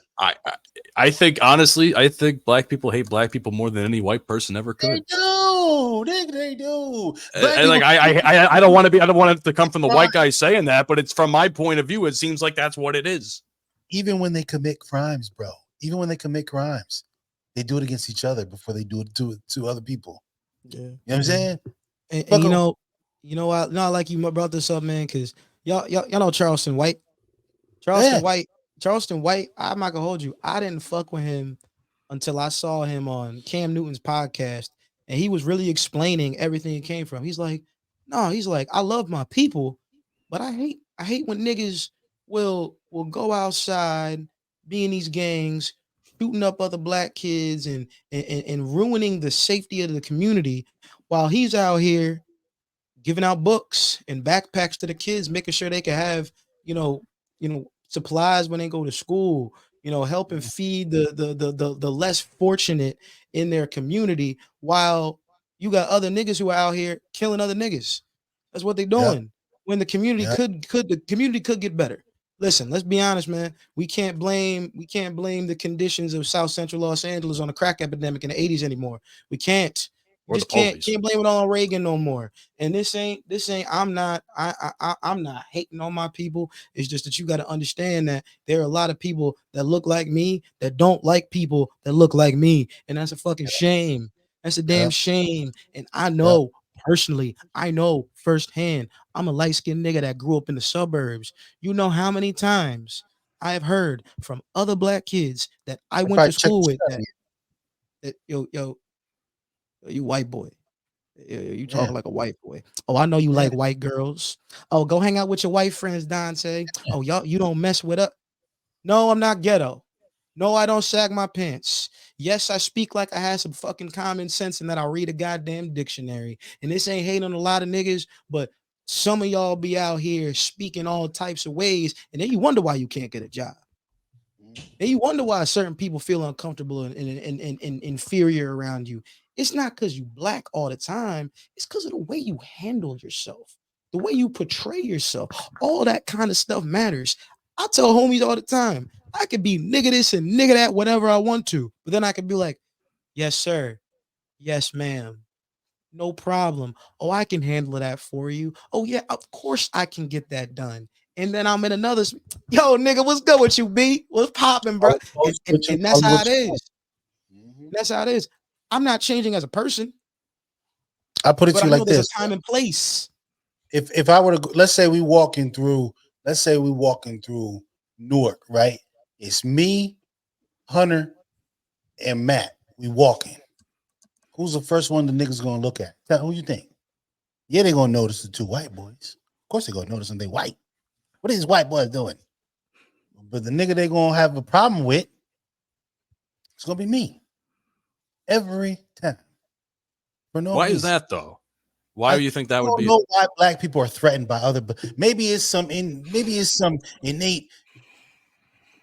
I think honestly, I think black people hate black people more than any white person ever They could. do. They do. Black And like people, I don't want it to come from the white guy saying that, but it's from my point of view, it seems like that's what it is. even when they commit crimes, bro, even when they commit crimes, they do it against each other before they do it to other people. Yeah. You know what I'm saying? And Fuck 'em. I like you brought this up, man, because y'all know Charleston White. Charleston White, I'm not gonna hold you. I didn't fuck with him until I saw him on Cam Newton's podcast, and he was really explaining everything it came from. He's like, no, he's like, I love my people, but I hate when niggas will go outside, be in these gangs, shooting up other black kids and ruining the safety of the community while he's out here giving out books and backpacks to the kids, making sure they can have, supplies when they go to school, helping feed the less fortunate in their community, while you got other niggas who are out here killing other niggas. That's what they're Yep. doing. When the community Yep. the community could get better. Listen, let's be honest, man. We can't blame the conditions of South Central Los Angeles on the crack epidemic in the 80s anymore. We can't. Or Just the police. can't blame it all on Reagan no more. And this ain't I'm not hating on my people. It's just that you got to understand that there are a lot of people that look like me that don't like people that look like me, and that's a fucking shame. That's a damn shame. And I know personally, I know firsthand, I'm a light-skinned nigga that grew up in the suburbs. You know how many times I have heard from other black kids that I went Probably to check school the with study. that you white boy. You Yeah. talking like a white boy. Oh, I know you like white girls. Oh, go hang out with your white friends, Dante. Oh, you don't mess with us. No, I'm not ghetto. No, I don't sag my pants. Yes, I speak like I have some fucking common sense and that I read a goddamn dictionary. And this ain't hating on a lot of niggas, but some of y'all be out here speaking all types of ways, and then you wonder why you can't get a job. And you wonder why certain people feel uncomfortable and inferior around you. It's not because you black all the time. It's because of the way you handle yourself, the way you portray yourself. All that kind of stuff matters. I tell homies all the time, I could be nigga this and nigga that, whatever I want to. But then I could be like, yes, sir. Yes, ma'am. No problem. Oh, I can handle that for you. Oh, yeah, of course I can get that done. And then I'm in another, yo, nigga, what's good with you, B? What's popping, bro? And that's how it is. That's how it is. I'm not changing as a person, I put it but to I you know like there's this. a time and place. If I were to let's say we walking through Newark, right? It's me, Hunter, and Matt. We walking. Who's the first one the niggas gonna look at? Who you think? Yeah, they gonna notice the two white boys. Of course they gonna notice them. They white. What are these white boys doing? But the nigga they gonna have a problem with, it's gonna be me. Every time. For no Why reason. is that though? Why do you think that would be? I don't know why black people are threatened by other, but maybe it's some innate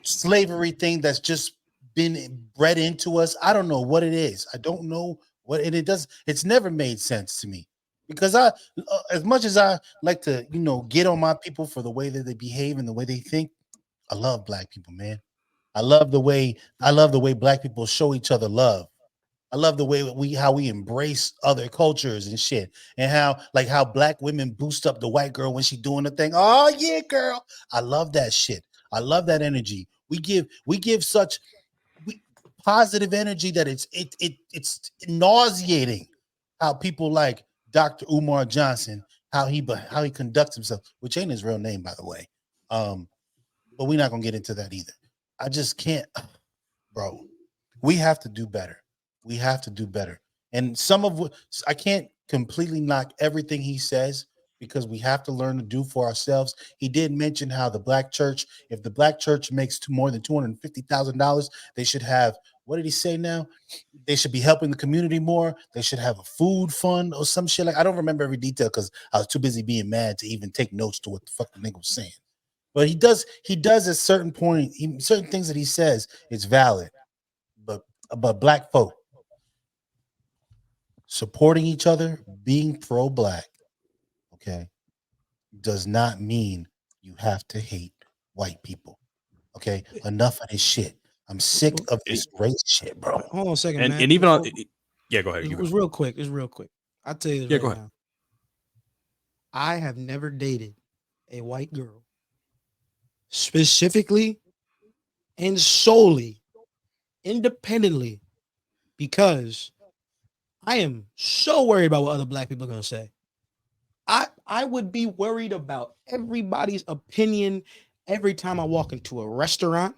slavery thing that's just been bred into us. I don't know what it is. I don't know what and it does. It's never made sense to me because as much as I like to, get on my people for the way that they behave and the way they think, I love black people, man. I love the way black people show each other love. I love the way how we embrace other cultures and shit, and how black women boost up the white girl when she doing the thing. Oh yeah, girl. I love that shit. I love that energy. We give such positive energy that it's nauseating how people like Dr. Umar Johnson, how he conducts himself, which ain't his real name, by the way. But we're not gonna get into that either. I just can't. bro, we have to do better. We have to do better. And some of what I can't completely knock everything he says because we have to learn to do for ourselves. He did mention how the black church, if the black church makes more than $250,000, they should have, what did he say now? They should be helping the community more. They should have a food fund or some shit. Like, I don't remember every detail because I was too busy being mad to even take notes to what the fuck the nigga was saying. But he does at certain point, certain things that he says is valid. But black folk supporting each other, being pro-black, okay, does not mean you have to hate white people. Okay, enough of this shit. I'm sick of this race shit, bro. Hold on a second, And man. and even on, yeah, go ahead. It was real quick. It's real quick. I'll tell you this go right ahead. now. I have never dated a white girl specifically and solely independently because I am so worried about what other black people are going to say. I would be worried about everybody's opinion every time I walk into a restaurant,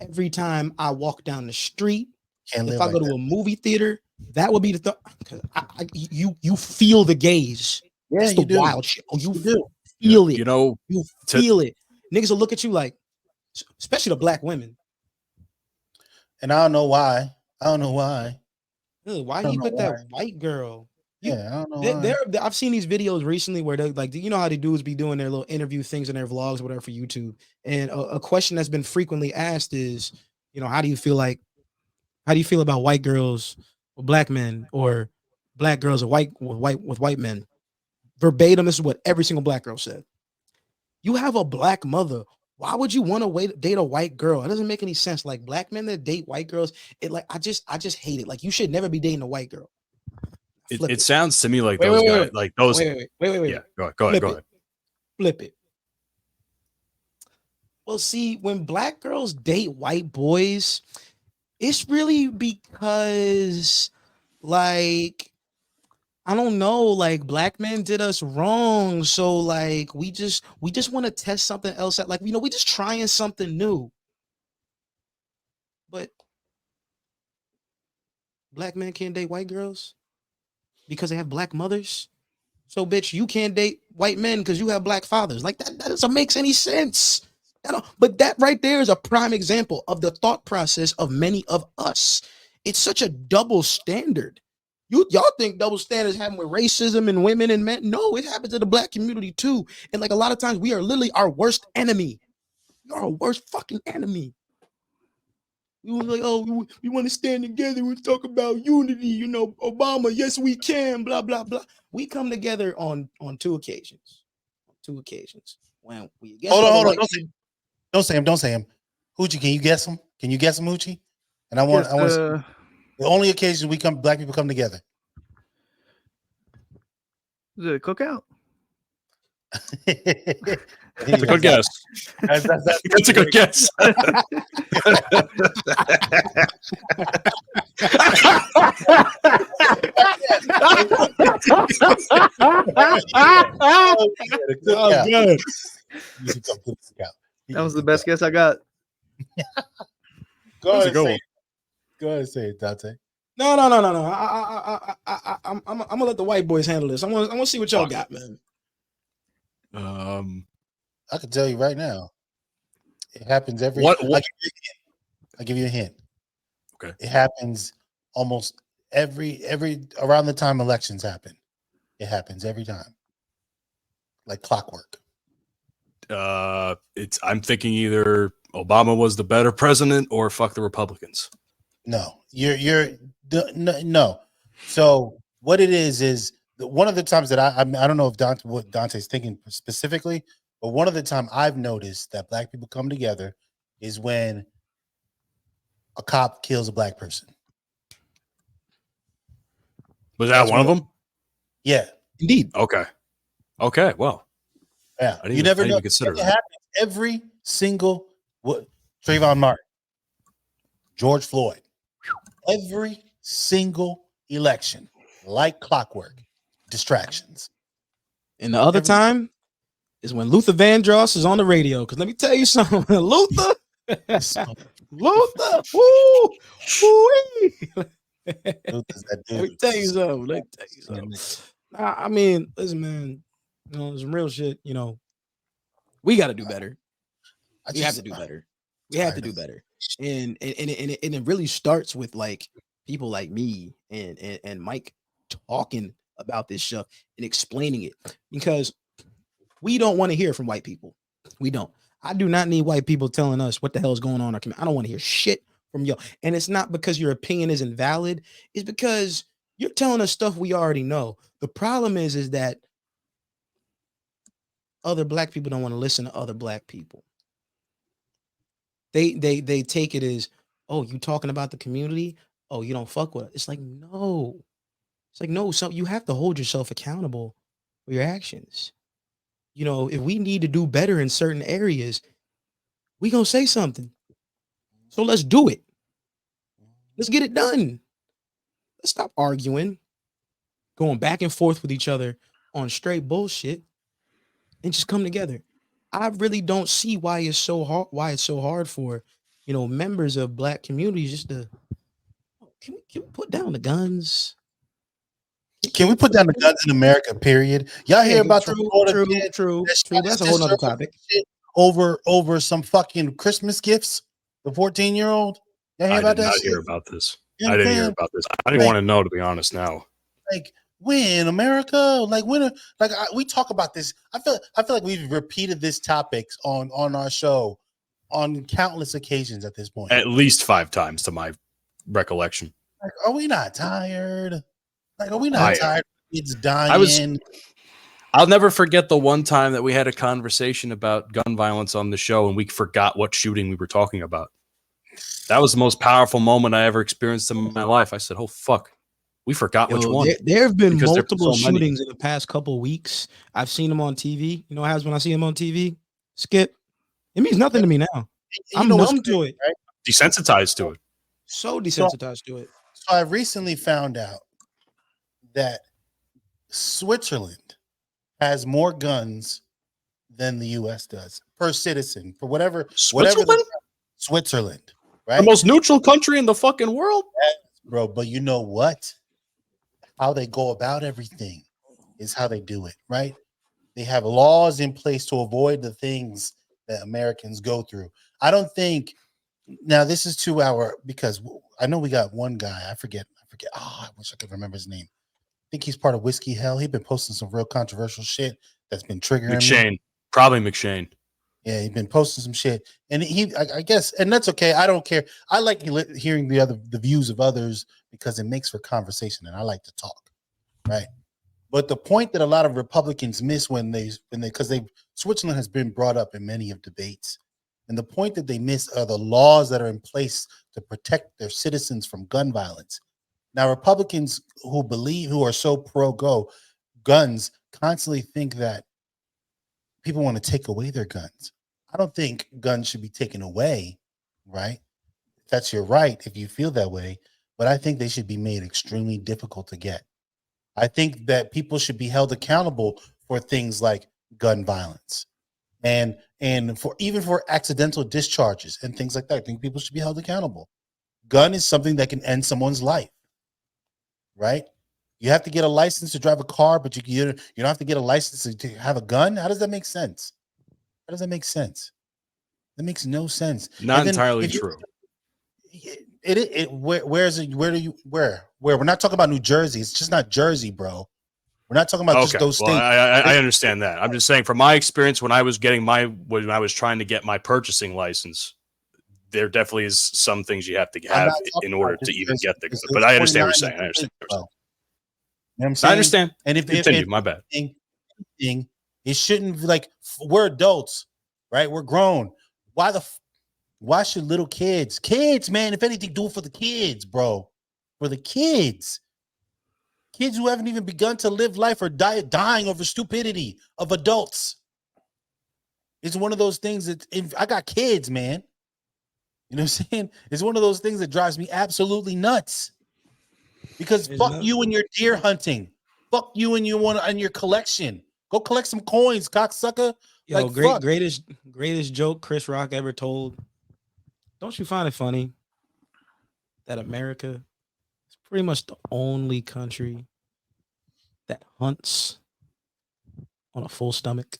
every time I walk down the street, if I go to a movie theater. That would be the thought. You feel the gaze. Yeah, it's the you do. wild shit. Oh, you do. feel it. You know, you feel it. Niggas will look at you like, especially the black women. And I don't know why. Why do you put that white girl? I don't know why. I've seen these videos recently where they like, you know how the dudes be doing their little interview things in their vlogs, or whatever, for YouTube. And a question that's been frequently asked is, how do you feel about white girls or black men, or black girls or white men? Verbatim, this is what every single black girl said. You have a black mother. Why would you want to date a white girl? It doesn't make any sense. Like, black men that date white girls, I just hate it. Like, you should never be dating a white girl. It sounds to me like those guys, like those. Wait. Yeah, go ahead. Flip it. Well, see, when black girls date white boys, it's really because, like, I don't know, like, black men did us wrong. So, like, we just want to test something else out. Like, we just trying something new. But black men can't date white girls because they have black mothers. So, bitch, you can't date white men because you have black fathers. Like, that doesn't make any sense. But that right there is a prime example of the thought process of many of us. It's such a double standard. Y'all think double standards happen with racism and women and men? No, it happens in the black community too. And like, a lot of times we are literally our worst enemy. You're our worst fucking enemy. We were like, oh, we want to stand together and talk about unity. Obama, yes, we can, blah, blah, blah. We come together on two occasions. When we hold on. Don't say him. Hoochie, can you guess him? Can you guess him, Hoochie? And I want the only occasion black people come together. Is it a cookout? That's a good guess. That's a good guess. Oh, good. That was the best guess I got. Go ahead and say it, Dante. No. I'm gonna let the white boys handle this. I want to see what y'all got, man. I can tell you right now, it happens every. I'll give you a hint. Okay. It happens almost every around the time elections happen. It happens every time, like clockwork. I'm thinking either Obama was the better president or fuck the Republicans. No, no. So what it is one of the times that I don't know if what Dante's thinking specifically, but one of the time I've noticed that black people come together is when a cop kills a black person. Was that one of them? Yeah, indeed. Okay. Well, yeah. You never know. Consider it happens every single Trayvon Martin, George Floyd, every single election, like clockwork, distractions. And the other time is when Luther Vandross is on the radio. Because let me tell you something, Luther, Luther, woo, woo. Luther's that dude. Let me tell you something. Nah, I mean, listen, man. You know, some real shit. You know, we got to do better. We have to do better. We have to do better. And it really starts with like people like me and Mike talking about this stuff and explaining it, because we don't want to hear from white people. We don't. I do not need white people telling us what the hell is going on in our community. I don't want to hear shit from y'all. And it's not because your opinion isn't valid. It's because you're telling us stuff we already know. The problem is that other black people don't want to listen to other black people. They take it as, oh, you talking about the community? Oh, you don't fuck with it. It's like, no. It's like, no, so you have to hold yourself accountable for your actions. You know, if we need to do better in certain areas, we gonna say something. So let's do it. Let's get it done. Let's stop arguing, going back and forth with each other on straight bullshit, and just come together. I really don't see why it's so hard for, you know, members of black communities just to, can we put down the guns? Can we put down the guns in America? Period. Y'all hear about the Florida kid true. that shot That's his a whole nother sister topic. over some fucking Christmas gifts? The 14-year-old. Y'all hear I about did that not shit? hear about this. You know I what I'm didn't hear saying? about this. I didn't want to know, to be honest. Now, Like, when America, like when, we talk about this. I feel like we've repeated this topics on our show on countless occasions at this point. at least 5 times to my recollection. Like, are we not tired? Like, are we not tired? Kids dying. I'll never forget the one time that we had a conversation about gun violence on the show and we forgot what shooting we were talking about. That was the most powerful moment I ever experienced in my life. I said, oh, fuck. We forgot which one. There have been Because multiple so many. shootings in the past couple weeks. I've seen them on TV. You know what happens when I see them on TV? Skip. It means nothing to me now. I'm numb to it. Right? Desensitized to it. So desensitized to it. So I recently found out that Switzerland has more guns than the U.S. does per citizen for whatever. Switzerland, right? The most neutral country in the fucking world, bro. But you know what? How they go about everything is how they do it, right? They have laws in place to avoid the things that Americans go through. I don't think. Now this is 2 hour, because I know we got one guy. I forget. Oh, I wish I could remember his name. I think he's part of Whiskey Hell. He's been posting some real controversial shit that's been triggering me. Probably McShane. Yeah, he's been posting some shit, and I guess, and that's okay. I don't care. I like hearing the views of others because it makes for conversation, and I like to talk, right? But the point that a lot of Republicans miss because Switzerland has been brought up in many of debates, and the point that they miss are the laws that are in place to protect their citizens from gun violence. Now, Republicans who are so pro guns constantly think that people want to take away their guns. I don't think guns should be taken away, right? That's your right if you feel that way, but I think they should be made extremely difficult to get. I think that people should be held accountable for things like gun violence and for accidental discharges and things like that. I think people should be held accountable. Gun is something that can end someone's life, right? You have to get a license to drive a car, but you don't have to get a license to have a gun. How does that make sense? How does that make sense? That makes no sense. Not entirely true. Where we're not talking about New Jersey. It's just not Jersey, bro. We're not talking about just those states. I understand that. I'm just saying, from my experience, when I was trying to get my purchasing license, there definitely is some things you have to have in order to even get the gun. But I understand what you're saying. You know what I'm saying? I understand. And if continue, my bad. It shouldn't be like, we're adults, right? We're grown. Why should little kids, man, if anything, do it for the kids, bro. For the kids. Kids who haven't even begun to live life are dying over stupidity of adults. It's one of those things that, if I got kids, man. You know what I'm saying? It's one of those things that drives me absolutely nuts. Because fuck you and your deer hunting. Fuck you and your collection. Go collect some coins, cocksucker. Yo, greatest joke Chris Rock ever told. don't you find it funny that America is pretty much the only country that hunts on a full stomach?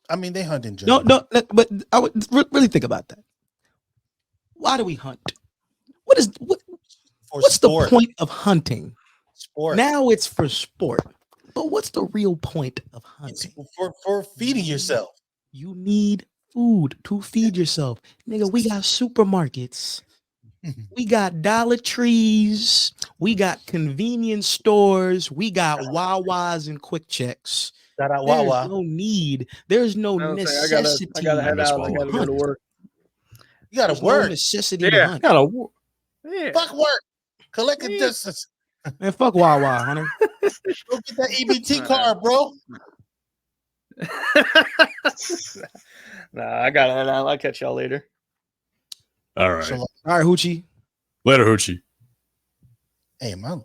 I mean, they hunt in No, Germany. no, but I would really think about that. Why do we hunt? What's sport. the point of hunting? Sport. Now it's for sport, but what's the real point of It's hunting? for feeding yourself. You need food to feed yourself, nigga. We got supermarkets, we got Dollar Trees, we got convenience stores, we got Wawas and Quick Checks. Shout out There's Wawa. no need. There's no I was saying, necessity. I gotta head miss out. I Wawa. gotta go to work. You gotta There's no work. necessity to Yeah. hunt. Yeah. Fuck work. Collect the Yeah. distance. Man, fuck Wawa, Hunter. Go get that EBT card, bro. Nah, I gotta head out. I'll catch y'all later. All right. So, All right, Hoochie. Later, Hoochie. hey, man.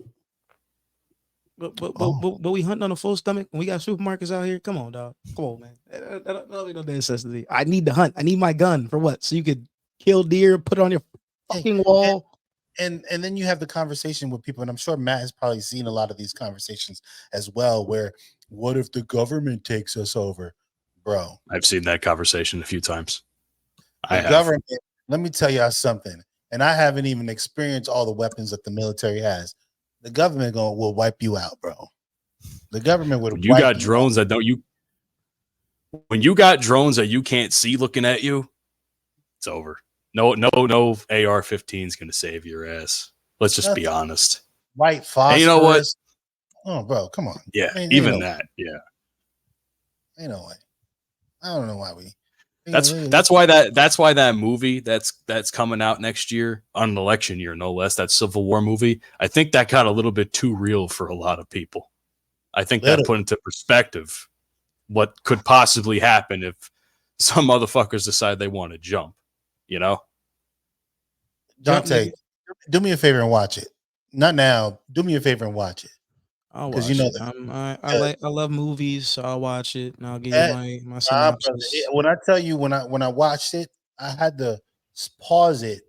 But we hunting on a full stomach and we got supermarkets out here. Come on, dog. Come on, man. That don't be no necessity. I need to hunt. I need my gun for what? So you could kill deer, put it on your fucking wall. And then you have the conversation with people, and I'm sure Matt has probably seen a lot of these conversations as well, where what if the government takes us over? Bro. I've seen that conversation a few times. The government, let me tell y'all something. And I haven't even experienced all the weapons that the military has. The government will wipe you out, bro. The government would. When you got drones that don't you. When you got drones that you can't see looking at you, it's over. No AR-15 is going to save your ass. Let's just be honest. White phosphorus. And you know what? Oh, bro, come on. Yeah, I mean, even that. Yeah, you know what? I don't know why we. That's why that movie that's coming out next year on an election year, no less. That Civil War movie. I think that got a little bit too real for a lot of people. I think that put into perspective what could possibly happen if some motherfuckers decide they want to jump. You know, Dante, do me a favor and watch it. Not now. Do me a favor and watch it. I'll watch you know it. I love movies, so I'll watch it and I'll give you my synopsis. When I tell you when I watched it, I had to pause it,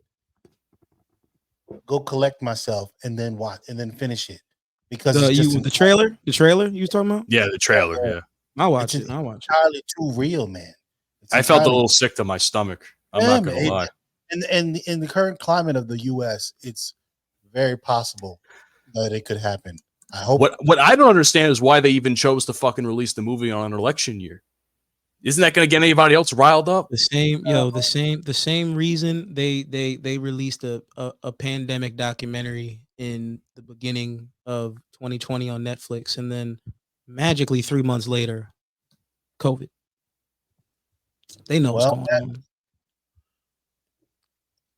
go collect myself, and then watch and then finish it because the trailer you was talking about? Yeah, the trailer. Yeah, I'll watch it. I'll watch it. Entirely too real, man. I felt a little sick to my stomach. I'm not gonna lie. And in the current climate of the U.S., it's very possible that it could happen. I hope. What I don't understand is why they even chose to fucking release the movie on an election year. Isn't that going to get anybody else riled up? The same reason they released a pandemic documentary in the beginning of 2020 on Netflix, and then magically 3 months later, COVID. They know what's going on.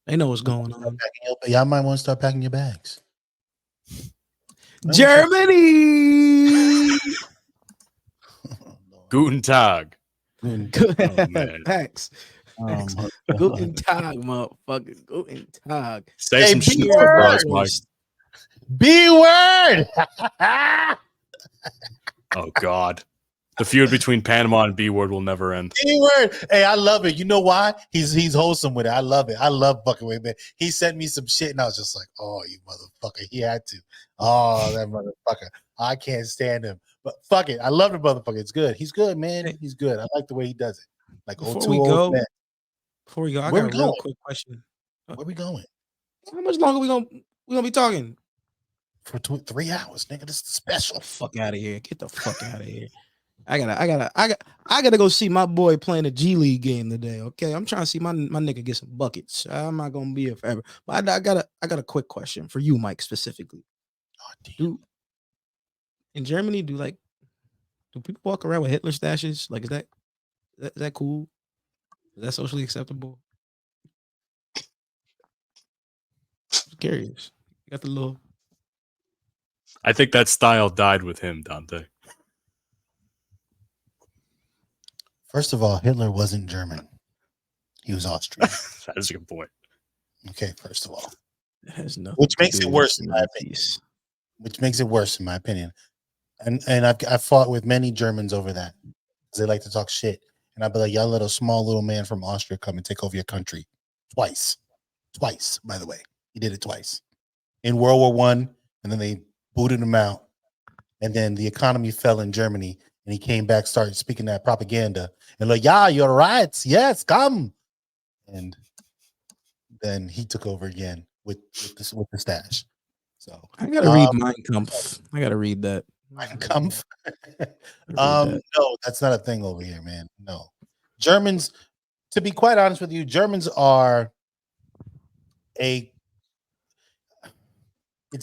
They know what's going on. Y'all might want to start packing your bags. Germany. Guten Tag. Packs. Guten Tag, motherfucker. Guten Tag. Say some shit for us, Mike. B word. Oh God. The feud between Panama and B word will never end. B word. Hey, I love it. You know why? He's wholesome with it. I love it. I love fucking with it. He sent me some shit, and I was just like, "Oh, you motherfucker!" He had to. Oh, that motherfucker. I can't stand him. But fuck it. I love the motherfucker. It's good. He's good, man. He's good. I like the way he does it. Like before we go, I got a real quick question. Where we going? How much longer we gonna be talking? For 3 hours, nigga. This is special. Fuck out of here. Get the fuck out of here. I gotta go see my boy playing a G League game today. Okay, I'm trying to see my nigga get some buckets. I'm not gonna be here forever. But I got a quick question for you, Mike, specifically. In Germany, do people walk around with Hitler stashes? Like, is that cool? Is that socially acceptable? I'm curious. You got the little. I think that style died with him, Dante. First of all, Hitler wasn't German. He was Austrian. That is a good point. Okay, first of all. It has nothing. Which makes it worse in my opinion. Which makes it worse in my opinion. And I've fought with many Germans over that. They like to talk shit. and I'd be like, y'all let a small little man from Austria come and take over your country twice. By the way, he did it twice in World War One, and then they booted him out, and then the economy fell in Germany, and he came back, started speaking that propaganda, and like, yeah, you're right, yes, come, and then he took over again with the stash. So I gotta read Mein Kampf. I gotta read that. Mein Kampf. That. No, that's not a thing over here, man. No, Germans. To be quite honest with you, Germans are it's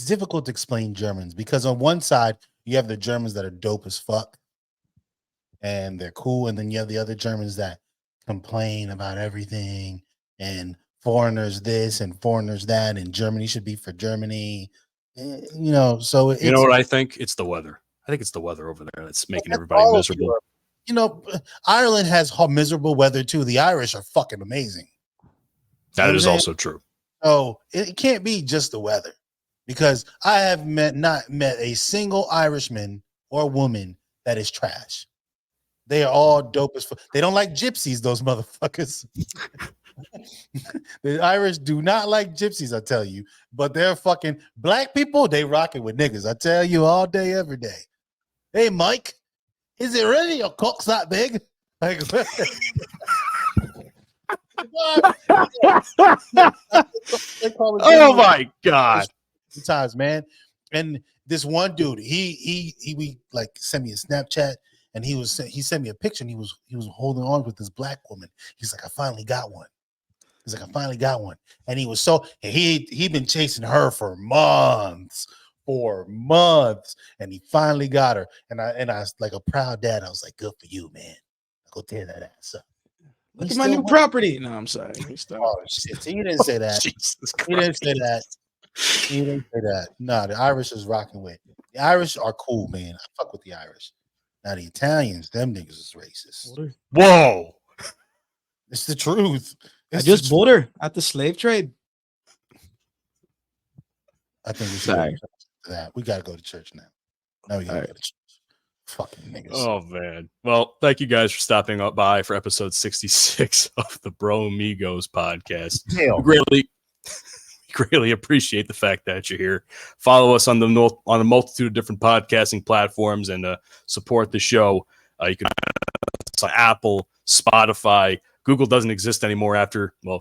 difficult to explain Germans because on one side you have the Germans that are dope as fuck and they're cool, and then you have the other Germans that complain about everything and foreigners this and foreigners that, and Germany should be for Germany. So You know what I think? It's the weather. I think it's the weather over there that's making everybody miserable. Ireland has miserable weather too. The Irish are fucking amazing. That is also true. So it can't be just the weather, because I have not met a single Irishman or woman that is trash. They are all dope as fuck. They don't like gypsies, those motherfuckers. The Irish do not like gypsies, I tell you. But they're fucking black people. They rocking with niggas. I tell you, all day, every day. Hey, Mike, is it really your cock's that big? Like, oh my god! Sometimes, man. And this one dude, he like sent me a Snapchat, and he sent me a picture, and he was holding on with this black woman. He's like, I finally got one. He's like, I finally got one. And he was he'd been chasing her for months, and he finally got her. And I was like a proud dad. I was like, good for you, man. Go tear that ass up. Look at my new property. No, I'm sorry. Oh shit! He didn't say that. He didn't say that. He didn't say that. No, the Irish is rocking with. The Irish are cool, man. I fuck with the Irish. Now the Italians, them niggas is racist. Whoa! It's the truth. I just bought her at the slave trade. I think we should go to that. We gotta go to church now. Now we gotta go to church. Fucking niggas. Oh man. Well, thank you guys for stopping up by for episode 66 of the Bromigos podcast. Greatly appreciate the fact that you're here. Follow us on a multitude of different podcasting platforms and support the show. You can on Apple, Spotify. Google doesn't exist anymore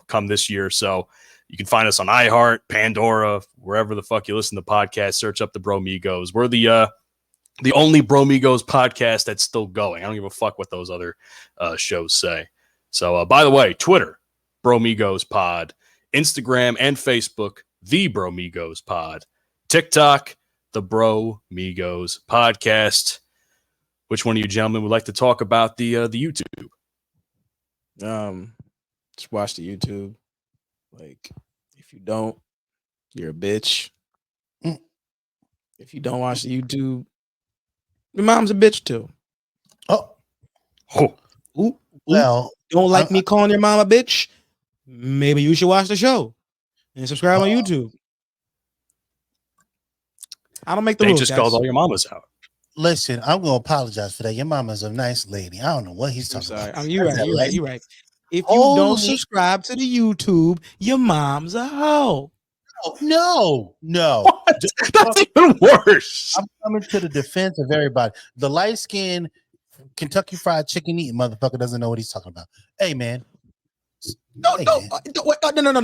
come this year. So you can find us on iHeart, Pandora, wherever the fuck you listen to podcasts. Search up the Bromigos. We're the only Bromigos podcast that's still going. I don't give a fuck what those other shows say. So, by the way, Twitter, Bromigos Pod. Instagram and Facebook, The Bromigos Pod. TikTok, The Bromigos Podcast. Which one of you gentlemen would like to talk about the YouTube? Just watch the YouTube. Like, if you don't, you're a bitch. If you don't watch the YouTube, your mom's a bitch too. Well, don't like me calling your mom a bitch? Maybe you should watch the show and subscribe on YouTube. I don't make the rules. They just called all your mamas out. Listen, I'm gonna apologize for that. Your mama's a nice lady. I don't know what he's talking about. You're right. If you don't subscribe to the YouTube, your mom's a hoe. No. That's even worse. I'm coming to the defense of everybody. The light-skinned Kentucky Fried Chicken eating motherfucker doesn't know what he's talking about. Hey, man. No.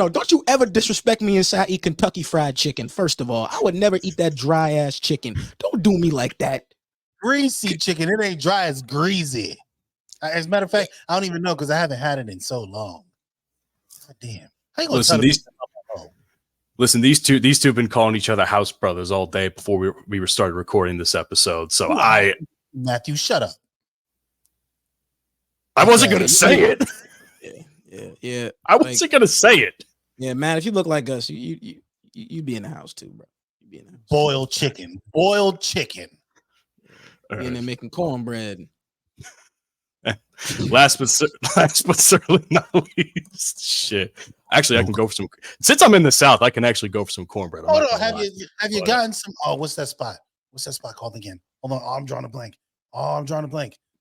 Don't you ever disrespect me and say I eat Kentucky Fried Chicken. First of all, I would never eat that dry ass chicken. Don't do me like that. Greasy chicken. It ain't dry, it's greasy. As a matter of fact, I don't even know because I haven't had it in so long. God damn. Listen, these two have been calling each other house brothers all day before we started recording this episode. So Matthew, shut up. I wasn't gonna say it. Yeah. I wasn't gonna say it. Yeah, man. If you look like us, you be in the house too, bro. You be in the house. Boiled chicken. Be in there making cornbread. Last but certainly not least, shit. Actually, I can go for some. Since I'm in the South, I can actually go for some cornbread. Hold on, have you gotten some? Oh, what's that spot? What's that spot called again? Hold on, I'm drawing a blank.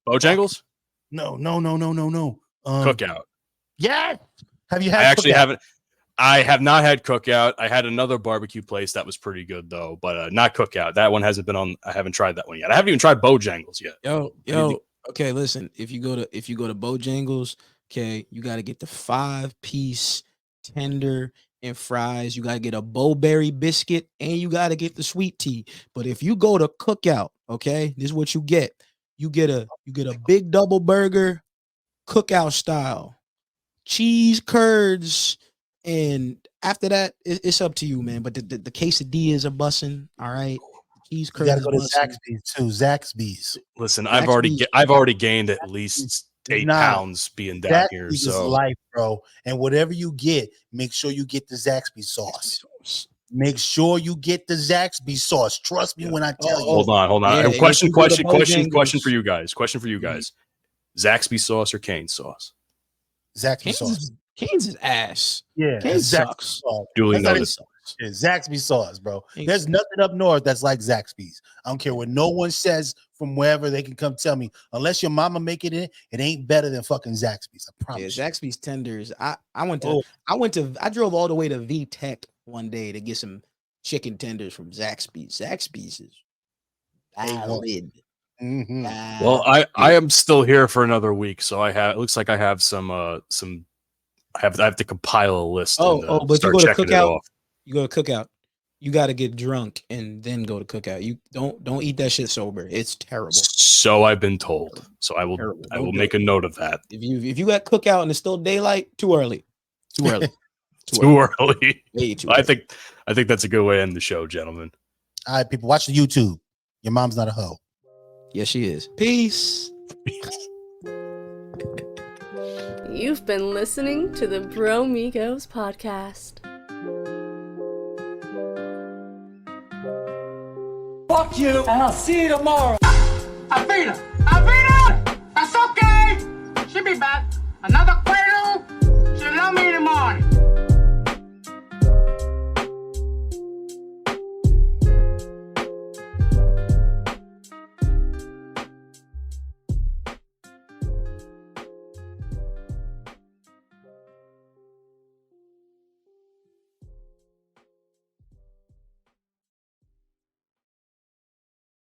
Bojangles? No. Cookout. Yes. Have you had? I actually Cookout? haven't. I have not had Cookout. I had another barbecue place that was pretty good though, but not Cookout. That one hasn't been on. I haven't tried that one yet. I haven't even tried Bojangles yet. Yo. Okay, listen. If you go to Bojangles, okay, you got to get the 5-piece tender and fries. You got to get a Bowberry biscuit, and you got to get the sweet tea. But if you go to Cookout, okay, this is what you get. You get a big double burger, Cookout style, cheese curds, and after that, it's up to you, man. But the quesadillas are bussing. All right, cheese You curds. gotta go to bussin'. Zaxby's too. Zaxby's. Listen, Zaxby's. I've already gained at least 8 pounds being down here. Zaxby's is So life, bro. And whatever you get, make sure you get the Zaxby sauce. Make sure you get the Zaxby sauce. Trust me when I tell you. hold on. Yeah, and Question if you go to for you Bojangles- guys. Zaxby sauce or cane sauce? Zaxby sauce. Cane's is ass. Yeah, Cane Zaxby sucks. sauce. Duly That's not noted. even- Zaxby sauce, bro. Cane's There's nothing up north that's like Zaxby's. I don't care what no one says from wherever they can come tell me. Unless your mama make it in, it ain't better than fucking Zaxby's. I Yeah, promise. you. Zaxby's tenders. I Oh. drove all the way to V Tech one day to get some chicken tenders from Zaxby's. Zaxby's is valid. Mhm. Well, I am still here for another week, so it looks like I have some I have to compile a list. But you start go to checking it Cookout. off. You go to Cookout. You got to get drunk and then go to Cookout. You don't eat that shit sober. It's terrible. So I've been told. So I will Terrible. I Don't will do make it. a note of that. If you got Cookout and it's still daylight, too early. Too early. Too early. Way too I early. think that's a good way to end the show, gentlemen. All right, people, watch the YouTube. Your mom's not a hoe. Yes, she is. Peace. You've been listening to the Bromigos podcast. Fuck you, and I'll see you tomorrow. Avina! That's okay! She'll be back. Another cuero? She love me anymore.